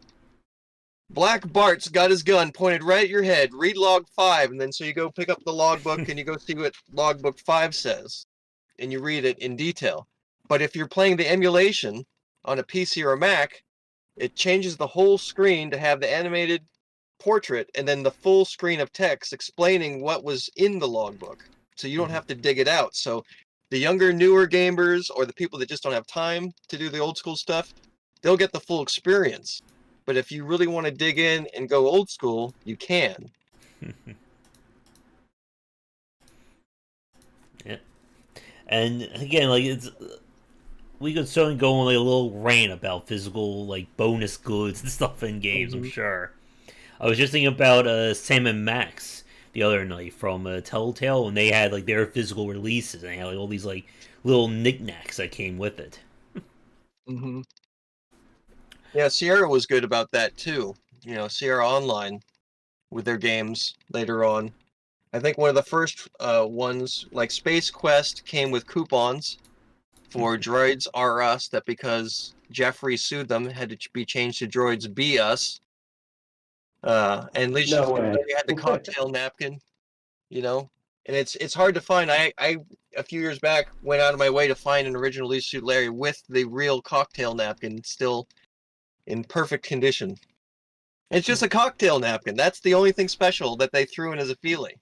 Black Bart's got his gun pointed right at your head. Read log 5, and then so you go pick up the logbook and you go see what logbook 5 says, and you read it in detail. But if you're playing the emulation on a PC or a Mac, it changes the whole screen to have the animated portrait and then the full screen of text explaining what was in the logbook. So you don't have to dig it out. So the younger, newer gamers or the people that just don't have time to do the old school stuff, they'll get the full experience. But if you really want to dig in and go old school, you can. Yeah. And again, like we could certainly go on like a little rant about physical like bonus goods and stuff in games. I'm sure. I was just thinking about Sam and Max the other night from Telltale, and they had like their physical releases, and they had like all these like little knickknacks that came with it. Mm-hmm. Yeah, Sierra was good about that too. You know, Sierra Online with their games later on. I think one of the first ones, like Space Quest, came with coupons for Droids R Us that because Jeffrey sued them had to be changed to Droids Be Us. And at least No way. you had the cocktail napkin, you know. And it's hard to find. I a few years back went out of my way to find an original Leisure Suit Larry with the real cocktail napkin still in perfect condition. It's just a cocktail napkin. That's the only thing special that they threw in as a feeling.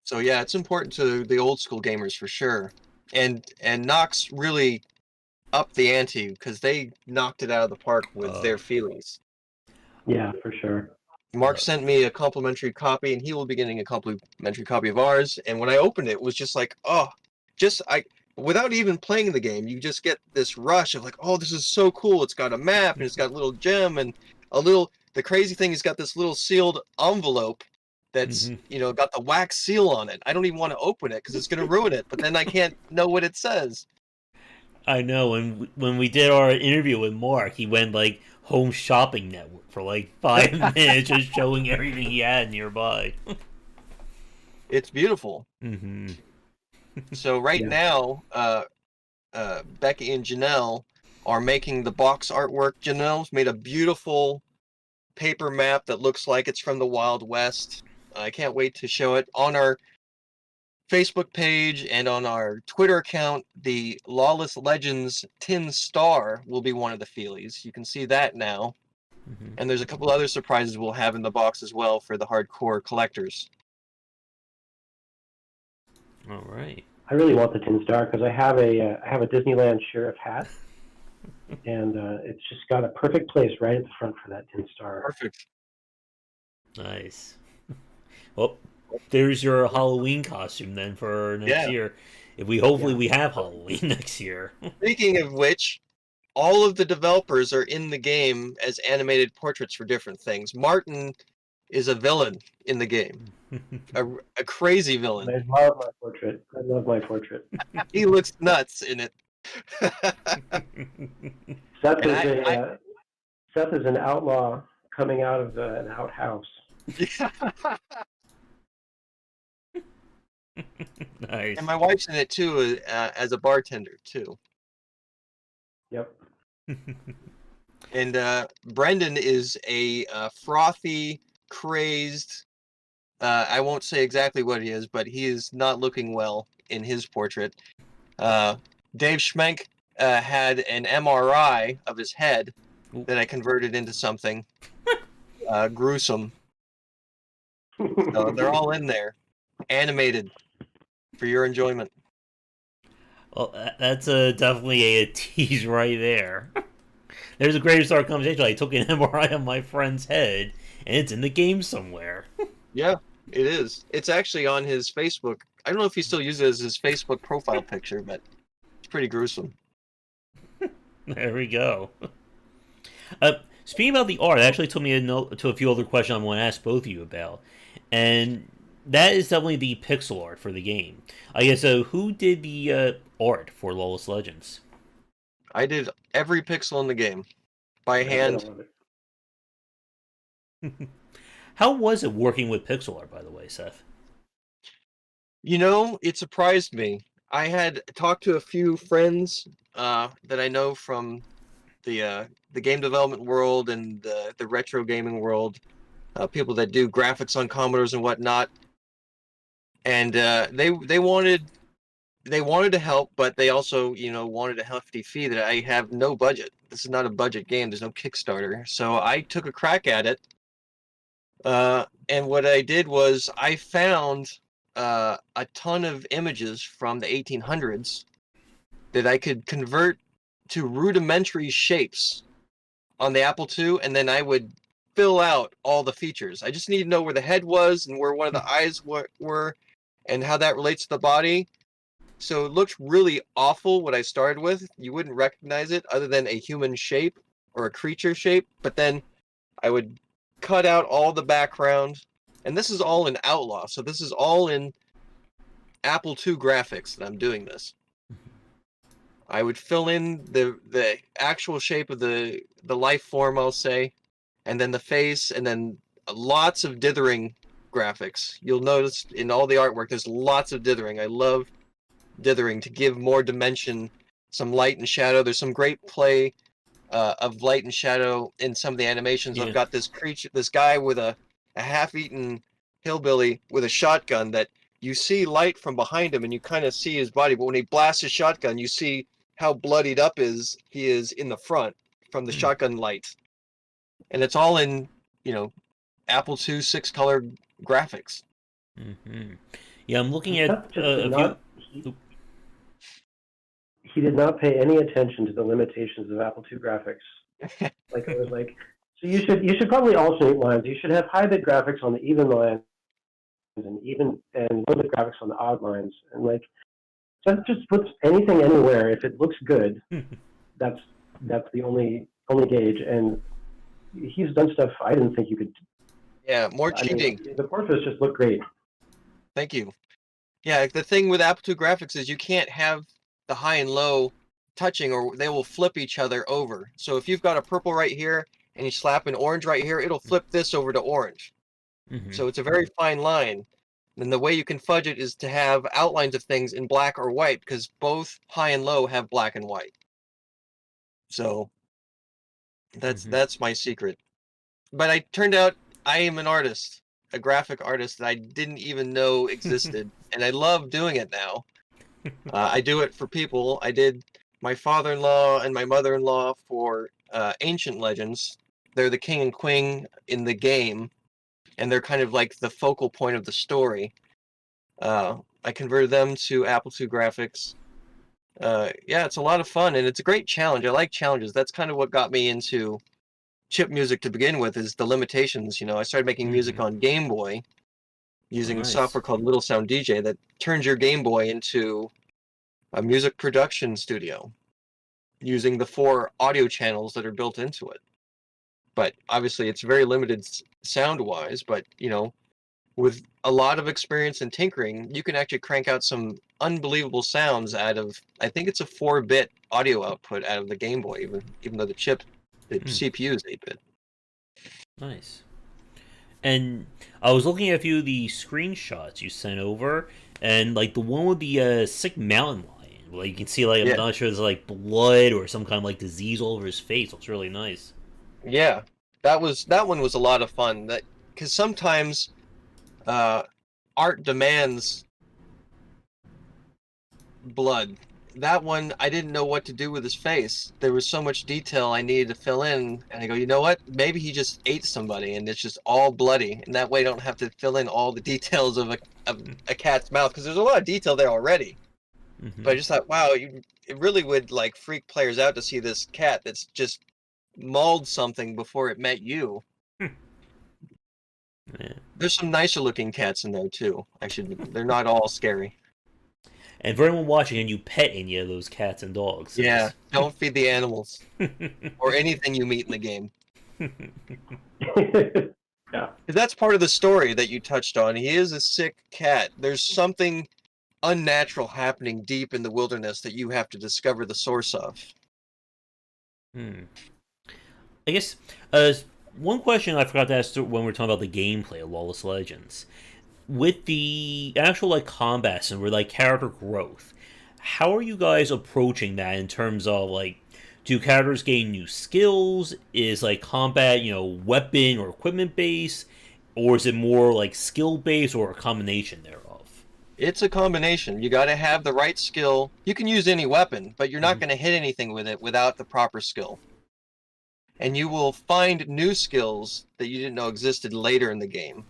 So yeah, it's important to the old school gamers for sure. And Nox really upped the ante because they knocked it out of the park with their feelings. Yeah, for sure. Mark sent me a complimentary copy, and he will be getting a complimentary copy of ours. And when I opened it, it was just like, without even playing the game, you just get this rush of like, oh, this is so cool. It's got a map, and it's got a little gem, and the crazy thing is got this little sealed envelope that's, got the wax seal on it. I don't even want to open it because it's going to ruin it, but then I can't know what it says. I know, when we did our interview with Mark, he went like Home Shopping Network for like 5 minutes just showing everything he had nearby. It's beautiful. Mm-hmm. So now, Becky and Janelle are making the box artwork. Janelle's made a beautiful paper map that looks like it's from the Wild West. I can't wait to show it on our Facebook page and on our Twitter account. The Lawless Legends tin star will be one of the feelies. You can see that now. And there's a couple other surprises we'll have in the box as well for the hardcore collectors. All right. I really want the tin star because I have a Disneyland Sheriff hat, and it's just got a perfect place right at the front for that tin star. Perfect. Nice. Well, there's your Halloween costume then for next year. If we we have Halloween next year. Speaking of which, all of the developers are in the game as animated portraits for different things. Martin is a villain in the game. A crazy villain. I love my portrait. He looks nuts in it. Seth is an outlaw coming out of an outhouse. Nice. And my wife's in it too, as a bartender too. Yep. And Brendan is a frothy, crazed. I won't say exactly what he is, but he is not looking well in his portrait. Dave Schmenk had an MRI of his head that I converted into something gruesome. So they're all in there, animated for your enjoyment. Well, that's definitely a tease right there. There's a Greater Star conversation. I took an MRI on my friend's head, and it's in the game somewhere. Yeah, it is. It's actually on his Facebook. I don't know if he still uses it as his Facebook profile picture, but it's pretty gruesome. There we go. Speaking about the art, it actually took me to a few other questions I want to ask both of you about. And that is definitely the pixel art for the game. I guess, who did the art for Lawless Legends? I did every pixel in the game by hand. How was it working with pixel art, by the way, Seth? You know, it surprised me. I had talked to a few friends that I know from the game development world and the retro gaming world, people that do graphics on Commodores and whatnot, and they wanted to help, but they also wanted a hefty fee. That I have no budget. This is not a budget game. There's no Kickstarter, so I took a crack at it. And what I did was I found a ton of images from the 1800s that I could convert to rudimentary shapes on the Apple II, and then I would fill out all the features. I just need to know where the head was and where one of the eyes were and how that relates to the body. So it looked really awful what I started with. You wouldn't recognize it other than a human shape or a creature shape, but then I would cut out all the background, and this is all in Outlaw, so this is all in Apple II graphics that I'm doing this. I would fill in the actual shape of the life form, I'll say, and then the face, and then lots of dithering graphics. You'll notice in all the artwork there's lots of dithering. I love dithering to give more dimension, some light and shadow. There's some great play of light and shadow in some of the animations. Yeah. I've got this guy with a half-eaten hillbilly with a shotgun that you see light from behind him and you kind of see his body, but when he blasts his shotgun, you see how bloodied up he is in the front from the shotgun light. And it's all in, Apple II 6-color graphics. Mm-hmm. Yeah, I'm looking at he did not pay any attention to the limitations of Apple II graphics. Like it was like, so you should probably alternate lines. You should have high bit graphics on the even lines and low bit graphics on the odd lines. And like, just puts anything anywhere. If it looks good, that's the only gauge. And he's done stuff I didn't think you could. Yeah, more cheating. The portraits just look great. Thank you. Yeah, the thing with Apple II graphics is you can't have the high and low touching, or they will flip each other over. So if you've got a purple right here and you slap an orange right here, it'll flip this over to orange. Mm-hmm. So it's a very fine line. And the way you can fudge it is to have outlines of things in black or white, because both high and low have black and white. So that's my secret. But I turned out I am an artist, a graphic artist that I didn't even know existed, and I love doing it now. I do it for people. I did my father-in-law and my mother-in-law for Ancient Legends. They're the king and queen in the game, and they're kind of like the focal point of the story. I converted them to Apple II graphics. Yeah, it's a lot of fun, and it's a great challenge. I like challenges. That's kind of what got me into chip music to begin with, is the limitations. I started making music on Game Boy using software called Little Sound DJ that turns your Game Boy into a music production studio using the 4 audio channels that are built into it. But obviously it's very limited sound-wise, but with a lot of experience in tinkering, you can actually crank out some unbelievable sounds out of, I think it's a 4-bit audio output out of the Game Boy, even though the CPU is 8-bit. Nice. And I was looking at a few of the screenshots you sent over, and like the one with the sick mountain lion, like you can see I'm not sure there's like blood or some kind of like disease all over his face. Looks really nice. Yeah, that one was a lot of fun. That because sometimes art demands blood. That one, I didn't know what to do with his face. There was so much detail I needed to fill in, and I go, you know what? Maybe he just ate somebody, and it's just all bloody, and that way I don't have to fill in all the details of a cat's mouth, because there's a lot of detail there already. Mm-hmm. But I just thought, wow, it really would like freak players out to see this cat that's just mauled something before it met you. Yeah. There's some nicer looking cats in there too. They're not all scary. And for anyone watching, and you pet any of those cats and dogs. Yeah, don't feed the animals. Or anything you meet in the game. Yeah. That's part of the story that you touched on. He is a sick cat. There's something unnatural happening deep in the wilderness that you have to discover the source of. I guess one question I forgot to ask when we were talking about the gameplay of Lawless Legends. With the actual combats and with character growth, how are you guys approaching that in terms of Do characters gain new skills? Is like combat, weapon or equipment based, or is it more like skill based or a combination thereof? It's a combination. You got to have the right skill. You can use any weapon, but you're not going to hit anything with it without the proper skill. And you will find new skills that you didn't know existed later in the game.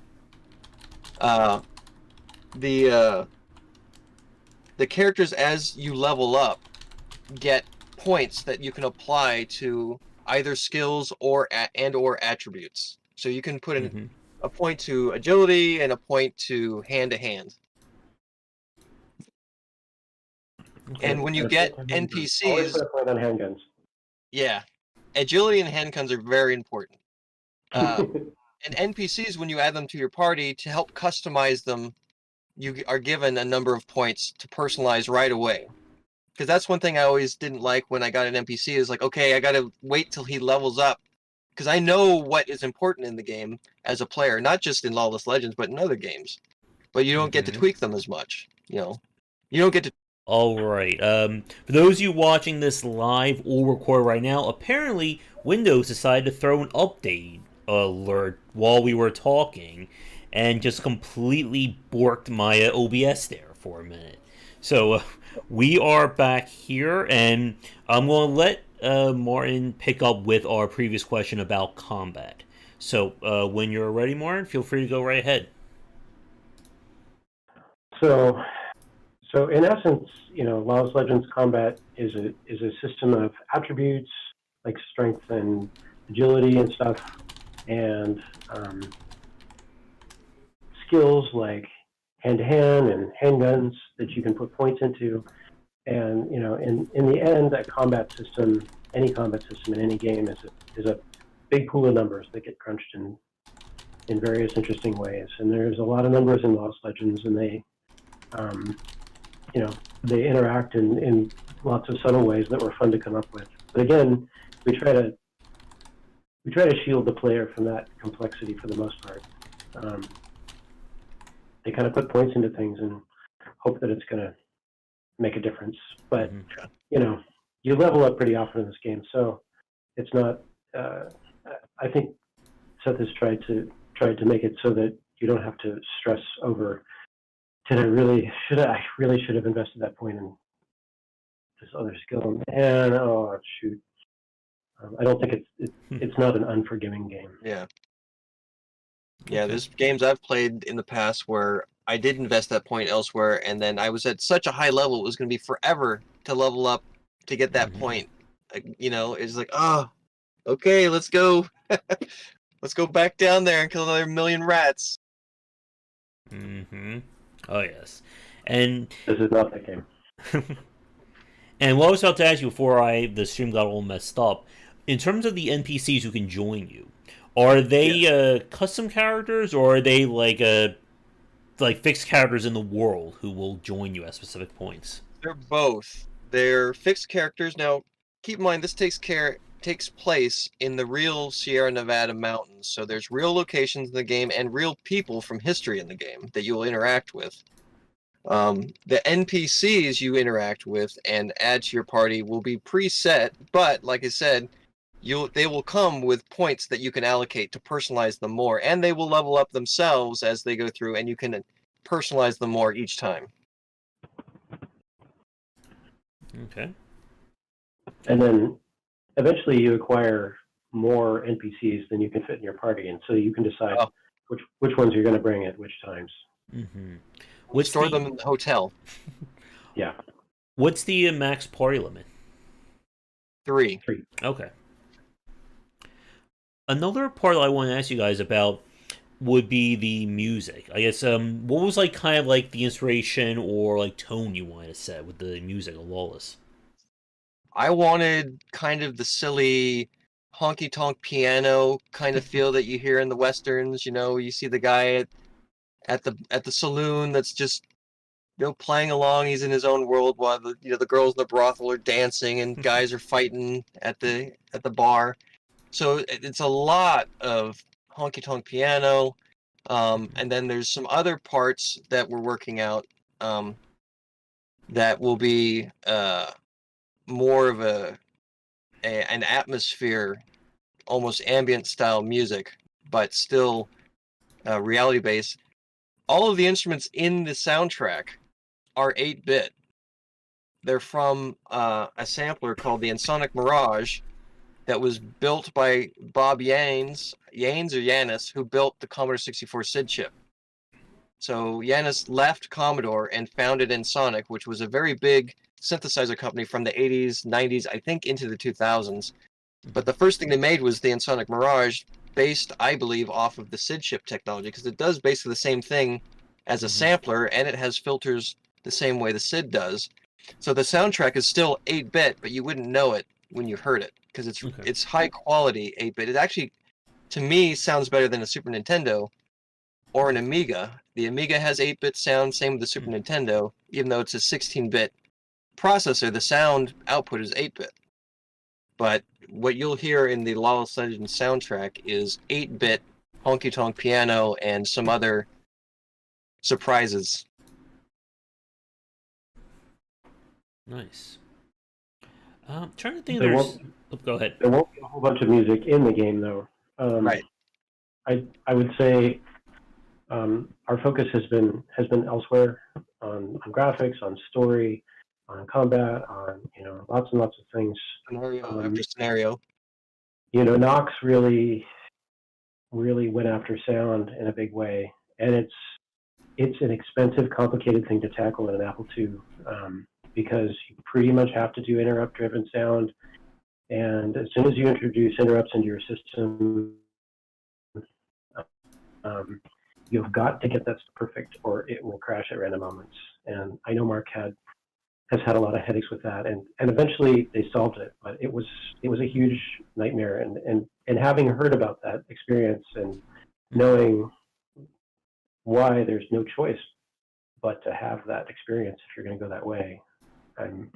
The characters, as you level up, get points that you can apply to either skills or attributes. So you can put a point to agility and a point to hand-to-hand. Okay. And when you get NPCs, always put a point on handguns. Yeah, agility and handguns are very important. And NPCs, when you add them to your party to help customize them, you are given a number of points to personalize right away. Because that's one thing I always didn't like when I got an NPC is like, okay, I got to wait till he levels up. Because I know what is important in the game as a player, not just in Lawless Legends, but in other games. But you don't get to tweak them as much. You don't get to. All right. For those of you watching this live or record right now, apparently Windows decided to throw an update alert while we were talking and just completely borked my OBS there for a minute. So we are back here, and I'm going to let Martin pick up with our previous question about combat. So when you're ready, Martin, feel free to go right ahead. So in essence, Lawless Legends combat is a system of attributes like strength and agility and stuff, and skills like hand-to-hand and handguns that you can put points into. And in the end, a combat system, any combat system in any game, is a big pool of numbers that get crunched in various interesting ways. And there's a lot of numbers in Lawless Legends, and they they interact in lots of subtle ways that were fun to come up with. But again, we try to shield the player from that complexity for the most part. They kind of put points into things and hope that it's going to make a difference. But you level up pretty often in this game, so it's not. I think Seth has tried to make it so that you don't have to stress over. I really should have invested that point in this other skill. And oh shoot, I don't think it's not an unforgiving game. Yeah. Yeah, there's games I've played in the past where I did invest that point elsewhere, and then I was at such a high level, it was going to be forever to level up to get that point. It's like, oh, okay, let's go. Let's go back down there and kill another million rats. Oh, yes. And this is not that game. And what I was about to ask you before the stream got all messed up, in terms of the NPCs who can join you, are they custom characters, or are they like fixed characters in the world who will join you at specific points? They're both. They're fixed characters. Now, keep in mind, this takes place in the real Sierra Nevada mountains. So there's real locations in the game and real people from history in the game that you'll interact with. The NPCs you interact with and add to your party will be preset, but like I said, they will come with points that you can allocate to personalize them more, and they will level up themselves as they go through, and you can personalize them more each time. Okay. And then eventually you acquire more NPCs than you can fit in your party, and so you can decide which ones you're going to bring at which times. Store them in the hotel. Yeah. What's the max party limit? 3. Okay. Another part I want to ask you guys about would be the music. I guess what was kind of the inspiration or tone you wanted to set with the music of Lawless? I wanted kind of the silly honky tonk piano kind of feel that you hear in the westerns. You see the guy at the saloon that's just playing along. He's in his own world while the girls in the brothel are dancing and guys are fighting at the bar. So it's a lot of honky tonk piano, and then there's some other parts that we're working out that will be more of an atmosphere, almost ambient style music, but still reality based. All of the instruments in the soundtrack are 8-bit. They're from a sampler called the Ensoniq Mirage that was built by Bob Yanes, who built the Commodore 64 SID chip. So Yanis left Commodore and founded Ensoniq, which was a very big synthesizer company from the 80s, 90s, I think into the 2000s. But the first thing they made was the Ensoniq Mirage, based, I believe, off of the SID chip technology, because it does basically the same thing as a sampler, and it has filters the same way the SID does. So the soundtrack is still 8-bit, but you wouldn't know it when you heard it, because it's high quality 8-bit. It actually, to me, sounds better than a Super Nintendo or an Amiga. The Amiga has 8-bit sound, same with the Super Nintendo. Even though it's a 16-bit processor, the sound output is 8-bit. But what you'll hear in the Lawless Legends soundtrack is 8-bit honky-tonk piano and some other surprises. Nice. Trying to think. Go ahead. There won't be a whole bunch of music in the game, though. Right. I would say our focus has been elsewhere on graphics, on story, on combat, on lots and lots of things. Scenario after scenario. Nox really went after sound in a big way, and it's an expensive, complicated thing to tackle in an Apple II, because you pretty much have to do interrupt-driven sound, and as soon as you introduce interrupts into your system, you've got to get that perfect, or it will crash at random moments. And I know Mark has had a lot of headaches with that, and eventually they solved it, but it was a huge nightmare. And having heard about that experience and knowing why there's no choice but to have that experience if you're going to go that way, I'm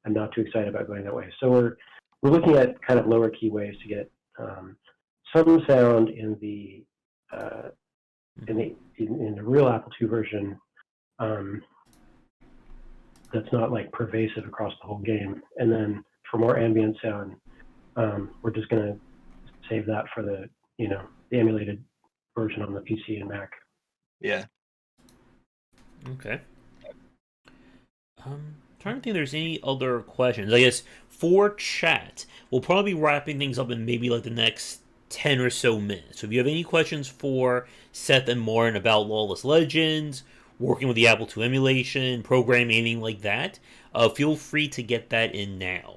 not too excited about going that way. So we're looking at kind of lower key ways to get some sound in the real Apple II version that's not like pervasive across the whole game. And then for more ambient sound, we're just going to save that for the emulated version on the PC and Mac. Yeah. Okay. Trying to think if there's any other questions. I guess for chat, we'll probably be wrapping things up in maybe like the next 10 or so minutes. So if you have any questions for Seth and Martin about Lawless Legends, working with the Apple II emulation, programming, anything like that, feel free to get that in now.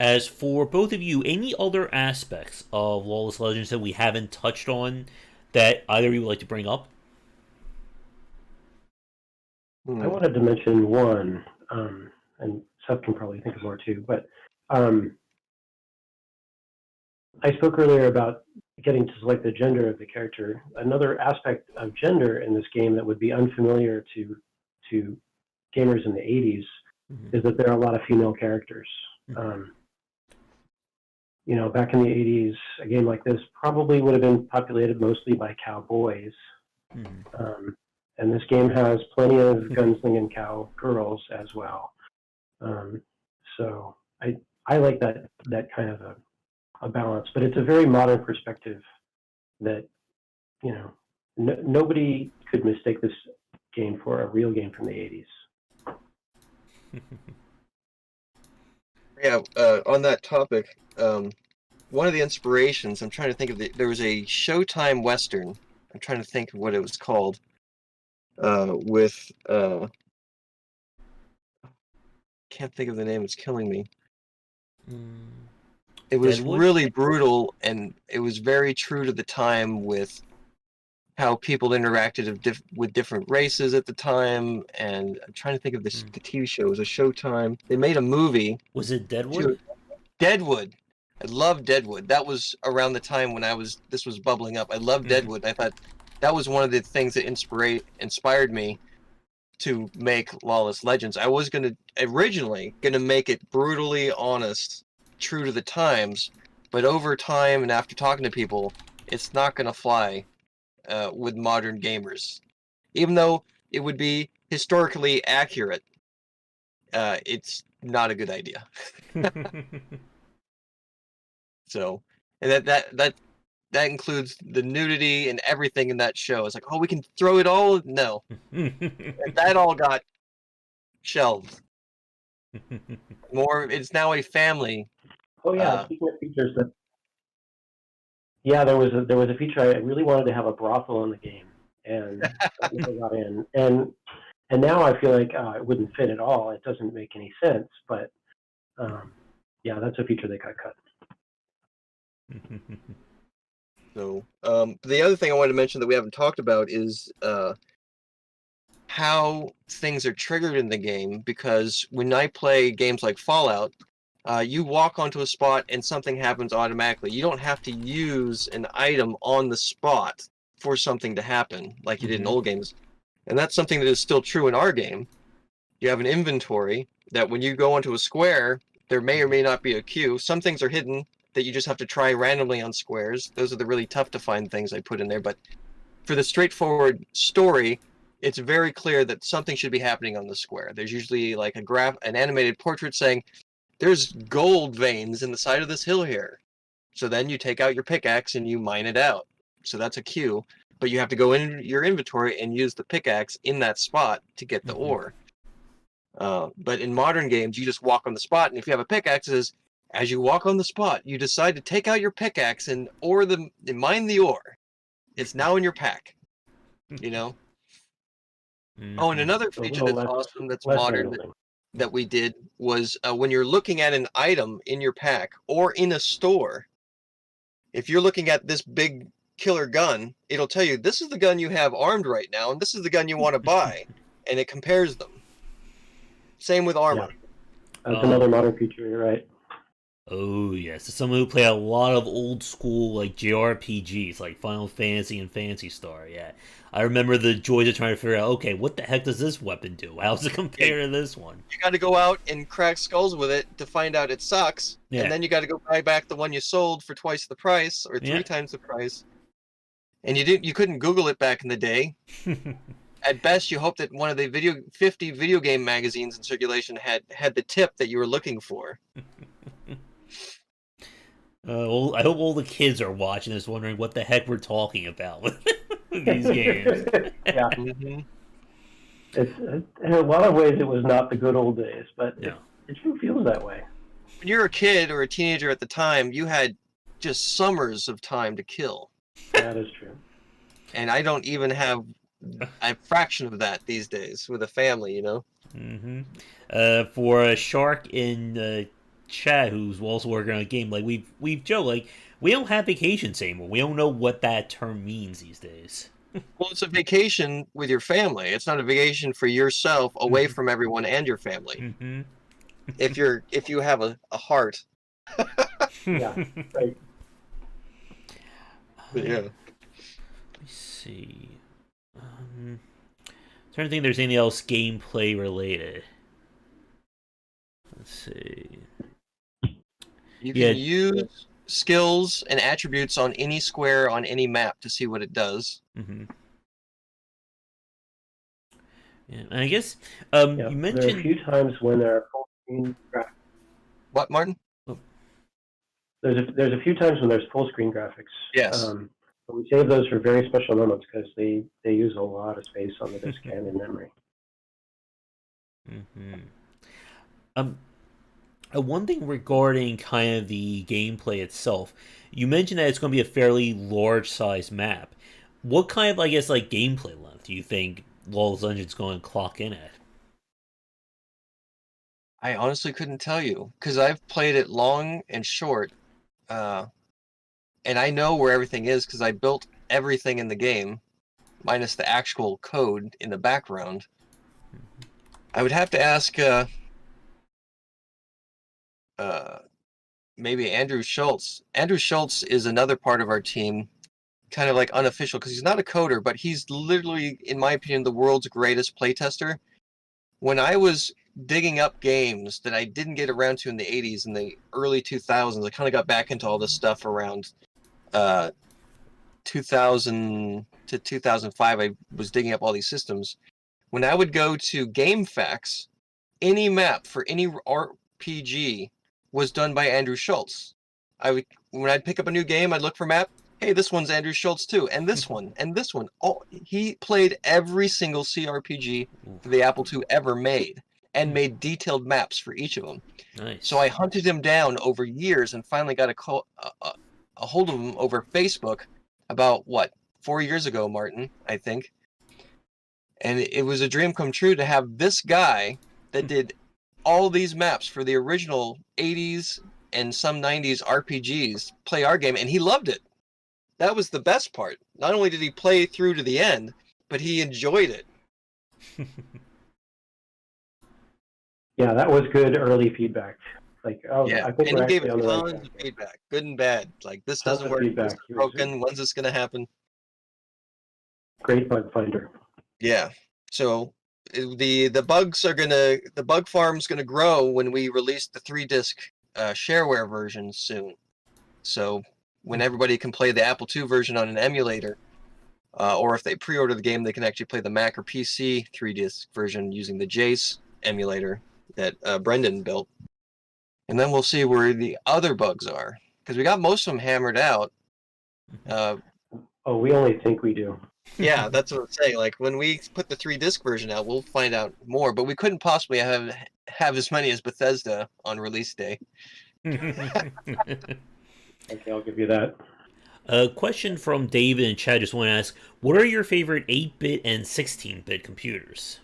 As for both of you, any other aspects of Lawless Legends that we haven't touched on that either of you would like to bring up? I wanted to mention one, and Seth can probably think of more too, but I spoke earlier about getting to select the gender of the character. Another aspect of gender in this game that would be unfamiliar to gamers in the 80s is that there are a lot of female characters. Back in the 80s, a game like this probably would have been populated mostly by cowboys. And this game has plenty of gunslinging cowgirls as well. So I like that kind of a balance, but it's a very modern perspective that nobody could mistake this game for a real game from the 80s. Yeah, on that topic, one of the inspirations, I'm trying to think of there was a Showtime Western, I'm trying to think of what it was called, with, can't think of the name, it's killing me. It was Deadwood? really brutal, and it was very true to the time with how people interacted with different races at the time. And I'm trying to think of the TV show. It was a Showtime. They made a movie. Was it Deadwood? Deadwood. I love Deadwood. That was around the time when this was bubbling up. I loved Deadwood. I thought that was one of the things that inspired me to make Lawless Legends. I was originally gonna make it brutally honest, true to the times, but over time and after talking to people, it's not gonna fly with modern gamers. Even though it would be historically accurate, it's not a good idea. So, and that includes the nudity and everything in that show. It's like, oh, we can throw it all. No, that all got shelved. It's now a family. Oh yeah, speaking of features, there was a feature I really wanted to have a brothel in the game, and that never got in. And now I feel like it wouldn't fit at all. It doesn't make any sense. But yeah, that's a feature that got cut. So the other thing I wanted to mention that we haven't talked about is how things are triggered in the game, because when I play games like Fallout, you walk onto a spot and something happens automatically. You don't have to use an item on the spot for something to happen like you did in old games. And that's something that is still true in our game. You have an inventory that when you go onto a square, there may or may not be a queue. Some things are hidden that you just have to try randomly on squares. Those are the really tough to find things I put in there. But for the straightforward story, it's very clear that something should be happening on the square. There's usually like an animated portrait saying, there's gold veins in the side of this hill here. So then you take out your pickaxe and you mine it out. So that's a queue. But you have to go in your inventory and use the pickaxe in that spot to get the ore. But in modern games, you just walk on the spot, and if you have a pickaxe, it says, as you walk on the spot, you decide to take out your pickaxe and mine the ore. It's now in your pack. You know? Oh, and another feature that's awesome, that's modern, that we did was when you're looking at an item in your pack or in a store, if you're looking at this big killer gun, it'll tell you this is the gun you have armed right now, and this is the gun you want to buy, and it compares them. Same with armor. Yeah. That's another modern feature, you're right. Oh yes, as someone who played a lot of old school like JRPGs like Final Fantasy and Phantasy Star, yeah, I remember the joys of trying to figure out, okay, what the heck does this weapon do? How does it compare to this one? You got to go out and crack skulls with it to find out it sucks, and then you got to go buy back the one you sold for twice the price or three times the price. And you couldn't Google it back in the day. At best, you hope that one of the 50 video game magazines in circulation had the tip that you were looking for. Well, I hope all the kids are watching this, wondering what the heck we're talking about with these games. Yeah. It's in a lot of ways, it was not the good old days, but it sure feels that way. When you're a kid or a teenager at the time, you had just summers of time to kill. That is true. And I don't even have a fraction of that these days with a family, you know? For a shark in chat who's also working on a game, like we've joked, like we don't have vacations anymore. We don't know what that term means these days. Well, it's a vacation with your family. It's not a vacation for yourself away from everyone and your family. If you have a heart. Yeah, right. But yeah. Let me see. Trying to think if there's anything else gameplay related. Let's see. You can use skills and attributes on any square on any map to see what it does. Yeah, and I guess you mentioned there are a few times when there are full screen graphics. What, Martin? There's a few times when there's full screen graphics. Yes. But we save those for very special moments because they use a lot of space on the disk and in memory. One thing regarding kind of the gameplay itself, you mentioned that it's going to be a fairly large size map. What kind of, I guess, like gameplay length do you think Lawless Legends is going to clock in at? I honestly couldn't tell you because I've played it long and short, and I know where everything is because I built everything in the game, minus the actual code in the background. I would have to ask maybe Andrew Schultz. Andrew Schultz is another part of our team, kind of like unofficial because he's not a coder, but he's literally, in my opinion, the world's greatest playtester. When I was digging up games that I didn't get around to in the 80s and the early 2000s, I kind of got back into all this stuff around 2000 to 2005. I was digging up all these systems. When I would go to GameFAQs, any map for any RPG was done by Andrew Schultz. when I'd pick up a new game, I'd look for map. Hey, this one's Andrew Schultz too, and this one, and this one. Oh, he played every single CRPG for the Apple II ever made, and made detailed maps for each of them. Nice. So I hunted him down over years and finally got a hold of him over Facebook about, 4 years ago, Martin, I think. And it was a dream come true to have this guy that did all these maps for the original 80s and some 90s RPGs play our game, and he loved it. That was the best part. Not only did he play through to the end, but he enjoyed it. Yeah, that was good early feedback. Like, Yeah, I think and we're he gave actually us on the right tons track of here. feedback, good and bad. Like, this Tons doesn't of work, this feedback. is He was broken, when's this going to happen? Great bug finder. Yeah, so the bug farm's gonna grow when we release the 3-disc shareware version soon. So when everybody can play the Apple II version on an emulator, or if they pre-order the game, they can actually play the Mac or PC 3-disc version using the Jace emulator that Brendan built. And then we'll see where the other bugs are, because we got most of them hammered out. We only think we do. Yeah, that's what I'm saying. Like, when we put the 3-disc version out, we'll find out more, but we couldn't possibly have as many as Bethesda on release day. Okay, I'll give you that. A question from David in chat. Just want to ask, what are your favorite 8-bit and 16-bit computers?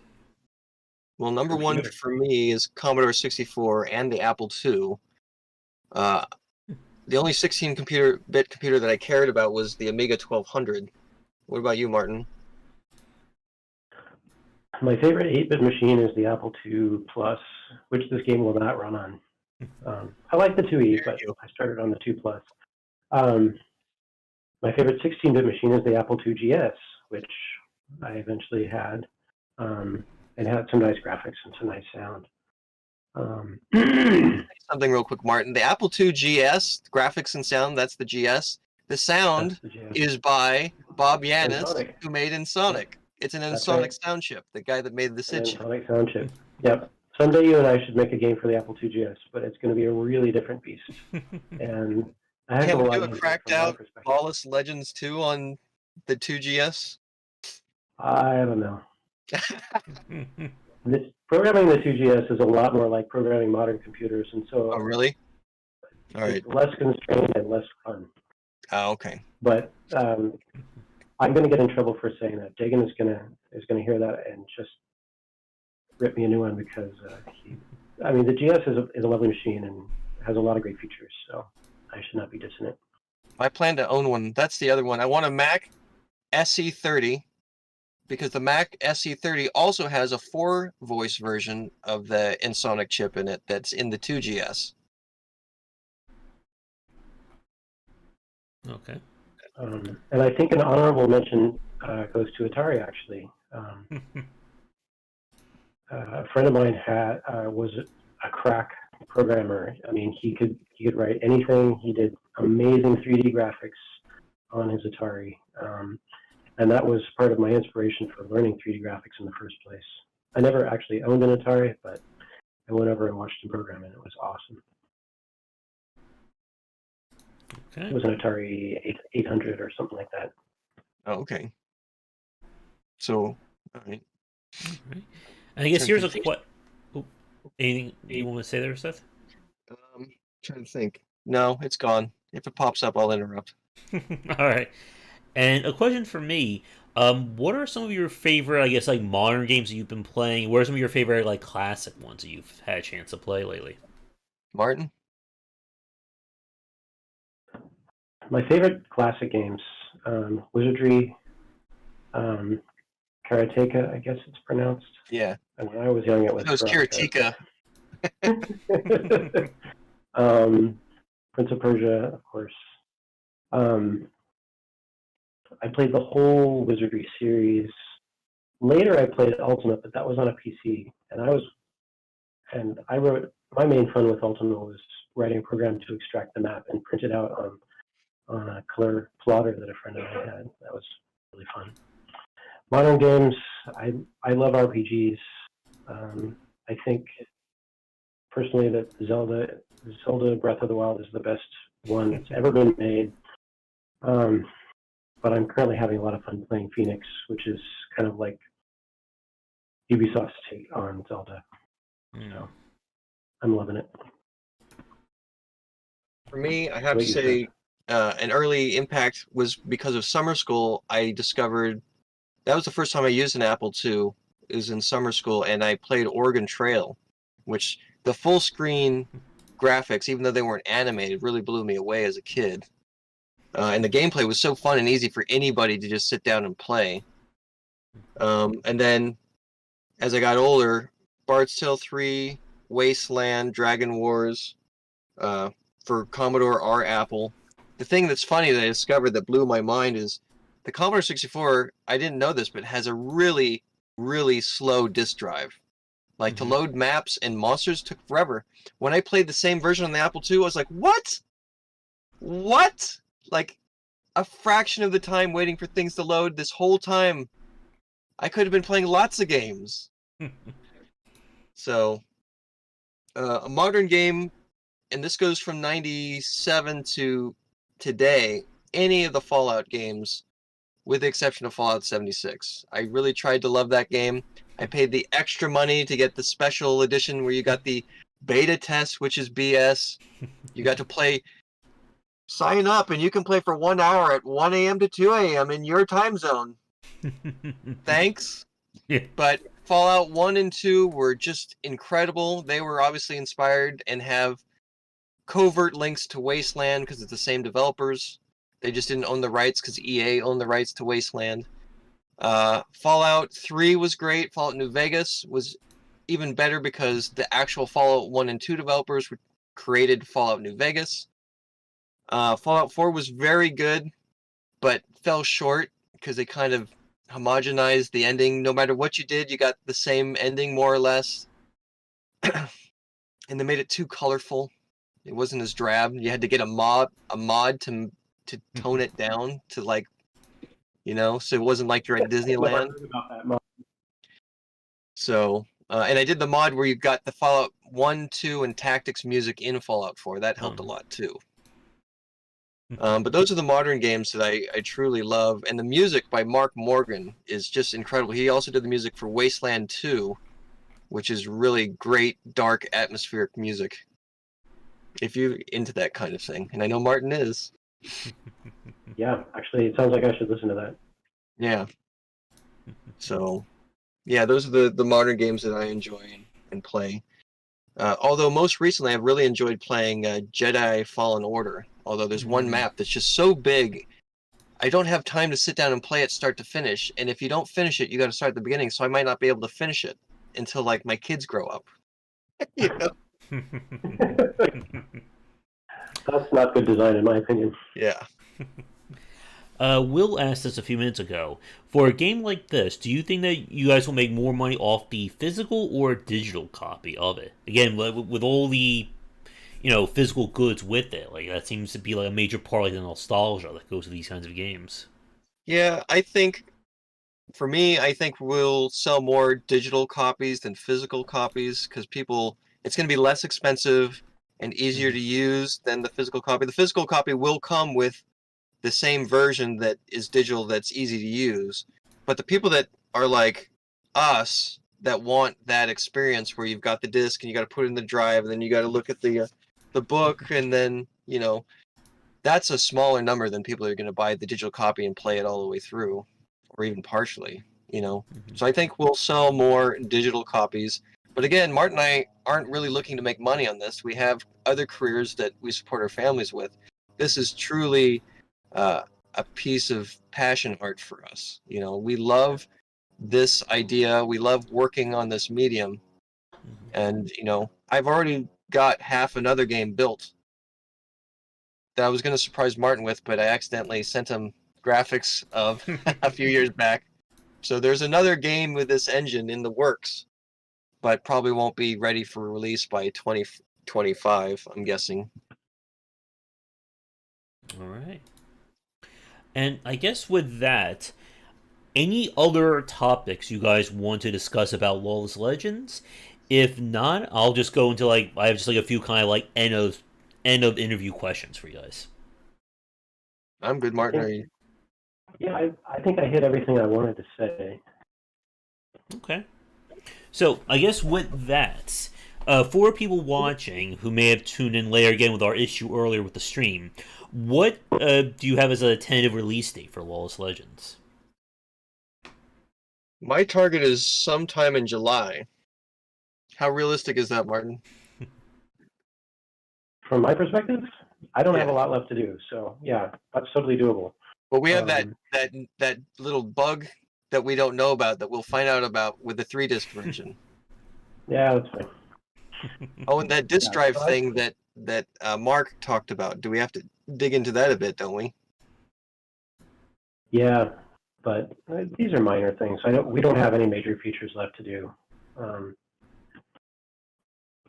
Well, number one for me is Commodore 64 and the Apple II. The only 16-bit computer that I cared about was the Amiga 1200. What about you, Martin? My favorite 8-bit machine is the Apple II Plus, which this game will not run on. I like the 2E, but I started on the 2 Plus. My favorite 16-bit machine is the Apple II GS, which I eventually had. It had some nice graphics and some nice sound. Something real quick, Martin. The Apple II GS, graphics and sound, that's the GS. The sound is by Bob Yanis, who made Ensonic. It's an Ensonic sound chip, the guy that made the SID chip. Ensonic sound chip. Yep. Someday you and I should make a game for the Apple II GS, but it's going to be a really different beast. And I have Can we lot do of a input cracked from my out perspective. Lawless Legends 2 on the 2GS? I don't know. Programming the 2GS is a lot more like programming modern computers, and so Oh, really? All right. it's less constrained and less fun. Oh, okay. But I'm going to get in trouble for saying that. Dagan is going to hear that and just rip me a new one because the GS is a lovely machine and has a lot of great features, so I should not be dissing it. I plan to own one. That's the other one. I want a Mac SE30 because the Mac SE30 also has a 4-voice version of the Ensonic chip in it that's in the 2GS. Okay. And I think an honorable mention goes to Atari, actually. A friend of mine was a crack programmer. I mean, he could write anything. He did amazing 3D graphics on his Atari, and that was part of my inspiration for learning 3D graphics in the first place. I never actually owned an Atari, but I went over and watched him program, and it was awesome. Okay. It was an Atari 800 or something like that. Oh, okay. So, all right. And I guess here's a question. Anything you want to say there, Seth? Trying to think. No, it's gone. If it pops up, I'll interrupt. All right. And a question for me. What are some of your favorite, I guess, like modern games that you've been playing? What are some of your favorite, like, classic ones that you've had a chance to play lately? Martin? My favorite classic games, Wizardry, Karateka, I guess it's pronounced. Yeah. And when I was young, it was Karateka. Prince of Persia, of course. I played the whole Wizardry series. Later, I played Ultima, but that was on a PC, and I wrote. My main fun with Ultima was writing a program to extract the map and print it out on a color plotter that a friend of mine had. That was really fun. Modern games, I love RPGs. I think personally that Zelda Breath of the Wild is the best one that's ever been made. But I'm currently having a lot of fun playing Phoenix, which is kind of like Ubisoft's take on Zelda. So I'm loving it. For me, I have to say an early impact was because of summer school. I discovered that was the first time I used an Apple II. It was in summer school, and I played Oregon Trail, which the full screen graphics, even though they weren't animated, really blew me away as a kid. And the gameplay was so fun and easy for anybody to just sit down and play. And then, as I got older, Bard's Tale 3, Wasteland, Dragon Wars, for Commodore or Apple. The thing that's funny that I discovered that blew my mind is the Commodore 64, I didn't know this, but has a really, really slow disk drive. Like, to load maps and monsters took forever. When I played the same version on the Apple II, I was like, what? What? Like, a fraction of the time waiting for things to load this whole time. I could have been playing lots of games. So, a modern game, and this goes from 97 to today, any of the Fallout games, with the exception of Fallout 76. I really tried to love that game. I paid the extra money to get the special edition where you got the beta test, which is BS. You got to play, sign up, and you can play for 1 hour at 1 a.m. to 2 a.m. in your time zone. Thanks. Yeah. But Fallout 1 and 2 were just incredible. They were obviously inspired and have covert links to Wasteland because it's the same developers. They just didn't own the rights because EA owned the rights to Wasteland. Fallout 3 was great. Fallout New Vegas was even better because the actual Fallout 1 and 2 developers created Fallout New Vegas. Fallout 4 was very good, but fell short because they kind of homogenized the ending. No matter what you did, you got the same ending, more or less. And they made it too colorful. It wasn't as drab. You had to get a mod to tone it down to, like, you know, so it wasn't like you're at Disneyland. So, and I did the mod where you got the Fallout 1, 2, and Tactics music in Fallout 4. That helped a lot, too. But those are the modern games that I truly love. And the music by Mark Morgan is just incredible. He also did the music for Wasteland 2, which is really great, dark, atmospheric music. If you're into that kind of thing. And I know Martin is. Yeah, actually, it sounds like I should listen to that. Yeah. So, yeah, those are the modern games that I enjoy and play. Although most recently I've really enjoyed playing Jedi Fallen Order. Although there's one map that's just so big, I don't have time to sit down and play it start to finish. And if you don't finish it, you got to start at the beginning. So I might not be able to finish it until, like, my kids grow up. You know? That's not good design, in my opinion. Yeah. Will asked us a few minutes ago, for a game like this, do you think that you guys will make more money off the physical or digital copy of it? Again, with all the, you know, physical goods with it, like, that seems to be like a major part of the nostalgia that goes with these kinds of games. Yeah, I think, for me, I think we'll sell more digital copies than physical copies because it's going to be less expensive and easier to use than the physical copy. The physical copy will come with the same version that is digital that's easy to use. But the people that are like us that want that experience where you've got the disc and you got to put it in the drive and then you got to look at the book and then, you know, that's a smaller number than people that are going to buy the digital copy and play it all the way through or even partially, you know. So I think we'll sell more digital copies. But again, Martin and I aren't really looking to make money on this. We have other careers that we support our families with. This is truly a piece of passion art for us. You know, we love this idea. We love working on this medium. And, you know, I've already got half another game built that I was going to surprise Martin with, but I accidentally sent him graphics of a few years back. So there's another game with this engine in the works, but probably won't be ready for release by 2025, I'm guessing. All right. And I guess with that, any other topics you guys want to discuss about Lawless Legends? If not, I'll just go into, like, I have just like a few kind of like end end of interview questions for you guys. I'm good, Martin. Are you? Yeah, I think I hit everything I wanted to say. Okay. So, I guess with that, for people watching who may have tuned in later again with our issue earlier with the stream, what do you have as a tentative release date for Lawless Legends? My target is sometime in July. How realistic is that, Martin? From my perspective, I don't have Yeah. a lot left to do, so yeah, that's totally doable. But we have that little bug that we don't know about that we'll find out about with the 3-disc version. Yeah, that's fine. Oh, and that disk Yeah, drive so thing that Mark talked about. Do we have to dig into that a bit, don't we? Yeah, but these are minor things. We don't have any major features left to do. So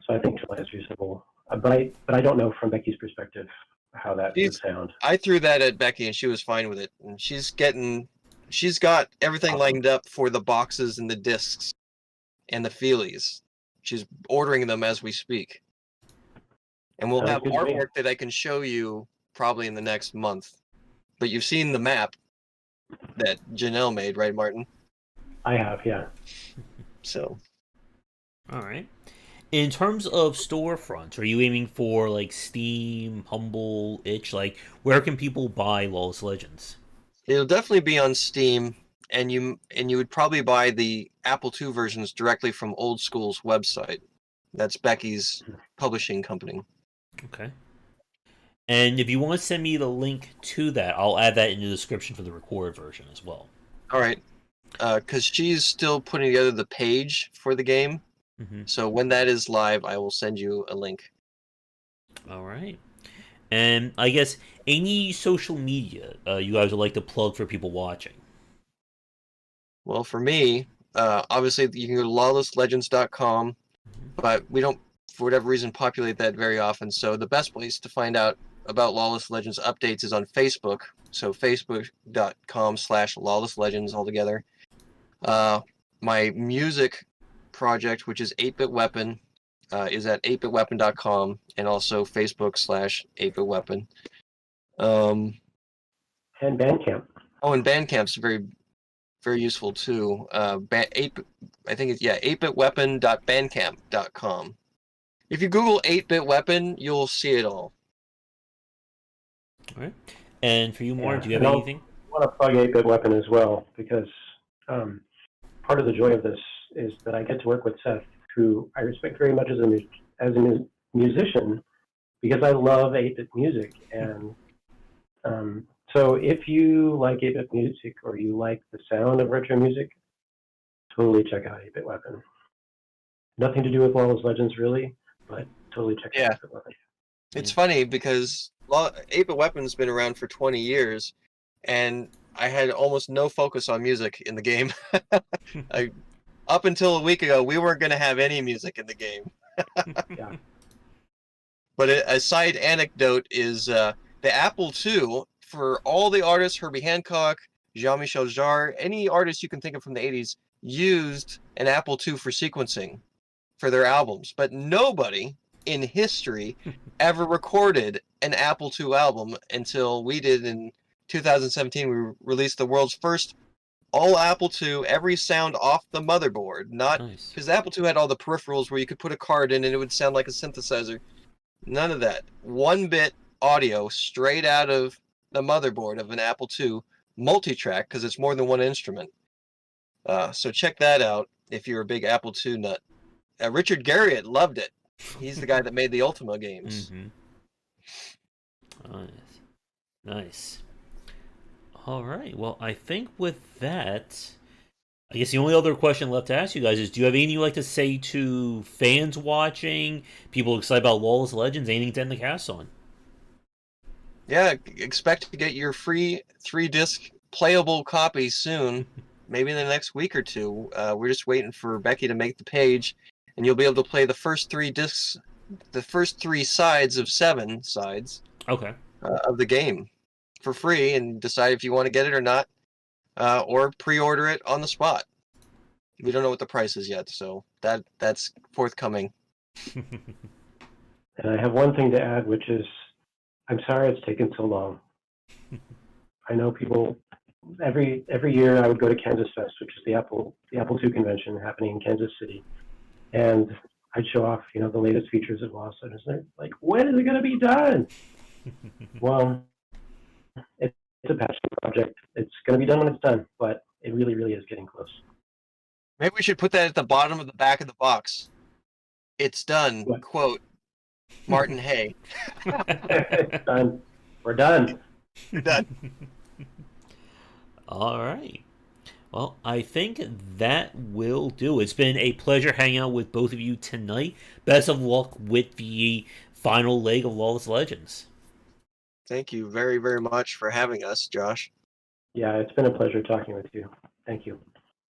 I think July is reasonable. But I don't know from Becky's perspective how that would sound. I threw that at Becky and she was fine with it. And she's got everything lined up for the boxes and the discs and the feelies. She's ordering them as we speak. And we'll have artwork that I can show you probably in the next month. But you've seen the map that Janelle made, right, Martin? I have, yeah. So. All right. In terms of storefronts, are you aiming for like Steam, Humble, Itch? Like, where can people buy Lawless Legends? It'll definitely be on Steam, and you would probably buy the Apple II versions directly from Old School's website. That's Becky's publishing company. Okay. And if you want to send me the link to that, I'll add that in the description for the recorded version as well. All right. Because she's still putting together the page for the game. Mm-hmm. So when that is live, I will send you a link. All right. And I guess any social media you guys would like to plug for people watching? Well, for me, obviously you can go to lawlesslegends.com, but we don't, for whatever reason, populate that very often. So the best place to find out about Lawless Legends updates is on Facebook. So facebook.com/lawlesslegends altogether. My music project, which is 8-Bit Weapon, is at 8bitweapon.com and also Facebook/8bitweapon. And Bandcamp. Oh, and Bandcamp's very, very useful too. I think it's 8bitweapon.bandcamp.com. If you Google 8-Bit Weapon, you'll see it all. All right. And for you, Mark, do you have and anything? I want to plug 8-Bit Weapon as well, because part of the joy of this is that I get to work with Seth, who I respect very much as a musician, because I love 8-Bit music. And so if you like 8-Bit music, or you like the sound of retro music, totally check out 8-Bit Weapon. Nothing to do with Lawless Legends, really, but totally check out 8-Bit Weapon. It's funny because 8-Bit Weapon's been around for 20 years, and I had almost no focus on music in the game. Up until a week ago, we weren't going to have any music in the game. Yeah. But a side anecdote is the Apple II, for all the artists, Herbie Hancock, Jean-Michel Jarre, any artist you can think of from the 80s, used an Apple II for sequencing for their albums. But nobody in history ever recorded an Apple II album until we did in 2017. We released the world's first all Apple II, every sound off the motherboard. Not because the Apple II had all the peripherals where you could put a card in and it would sound like a synthesizer. None of that. 1-bit audio straight out of the motherboard of an Apple II, multi-track, because it's more than one instrument. So check that out if you're a big Apple II nut. Richard Garriott loved it. He's the guy that made the Ultima games. Mm-hmm. Nice. All right. Well, I think with that, I guess the only other question left to ask you guys is, do you have anything you'd like to say to fans watching, people excited about Lawless Legends, anything to end the cast on? Yeah, expect to get your free 3-disc playable copy soon, maybe in the next week or two. We're just waiting for Becky to make the page, and you'll be able to play the first 3 discs, the first 3 sides of 7 sides of the game for free, and decide if you want to get it or not, or pre-order it on the spot. We don't know what the price is yet, so that's forthcoming. And I have one thing to add, which is I'm sorry it's taken so long. I know people every year I would go to Kansas Fest, which is the Apple II convention happening in Kansas City, and I'd show off, the latest features of Lost Legends. They're like, when is it going to be done? Well, it's a passion project. It's going to be done when it's done, but it really, really is getting close. Maybe we should put that at the bottom of the back of the box. It's done. What? Quote, Martin Hay. It's done. We're done. We're done. All right. Well, I think that will do. It's been a pleasure hanging out with both of you tonight. Best of luck with the final leg of Lawless Legends. Thank you very, very much for having us, Josh. Yeah, it's been a pleasure talking with you. Thank you.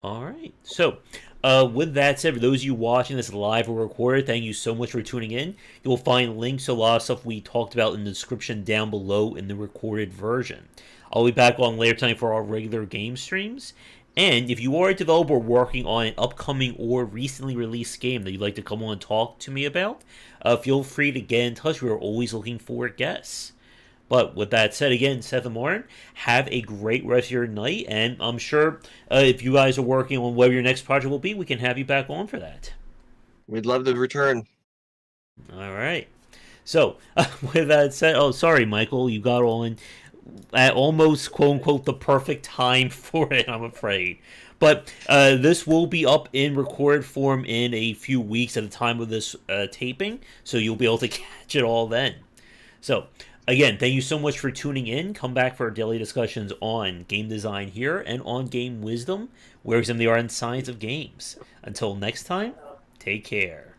All right. So, with that said, for those of you watching this live or recorded, thank you so much for tuning in. You'll find links to a lot of stuff we talked about in the description down below in the recorded version. I'll be back on later tonight for our regular game streams. And if you are a developer working on an upcoming or recently released game that you'd like to come on and talk to me about, feel free to get in touch. We're always looking for guests. But with that said, again, Seth and Martin, have a great rest of your night. And I'm sure if you guys are working on whatever your next project will be, we can have you back on for that. We'd love to return. All right. So, with that said, oh, sorry, Michael, you got on at almost, quote-unquote, the perfect time for it, I'm afraid. But this will be up in recorded form in a few weeks at the time of this taping, so you'll be able to catch it all then. So, again, thank you so much for tuning in. Come back for our daily discussions on game design here and on game wisdom, where we examine the art and science of games. Until next time, take care.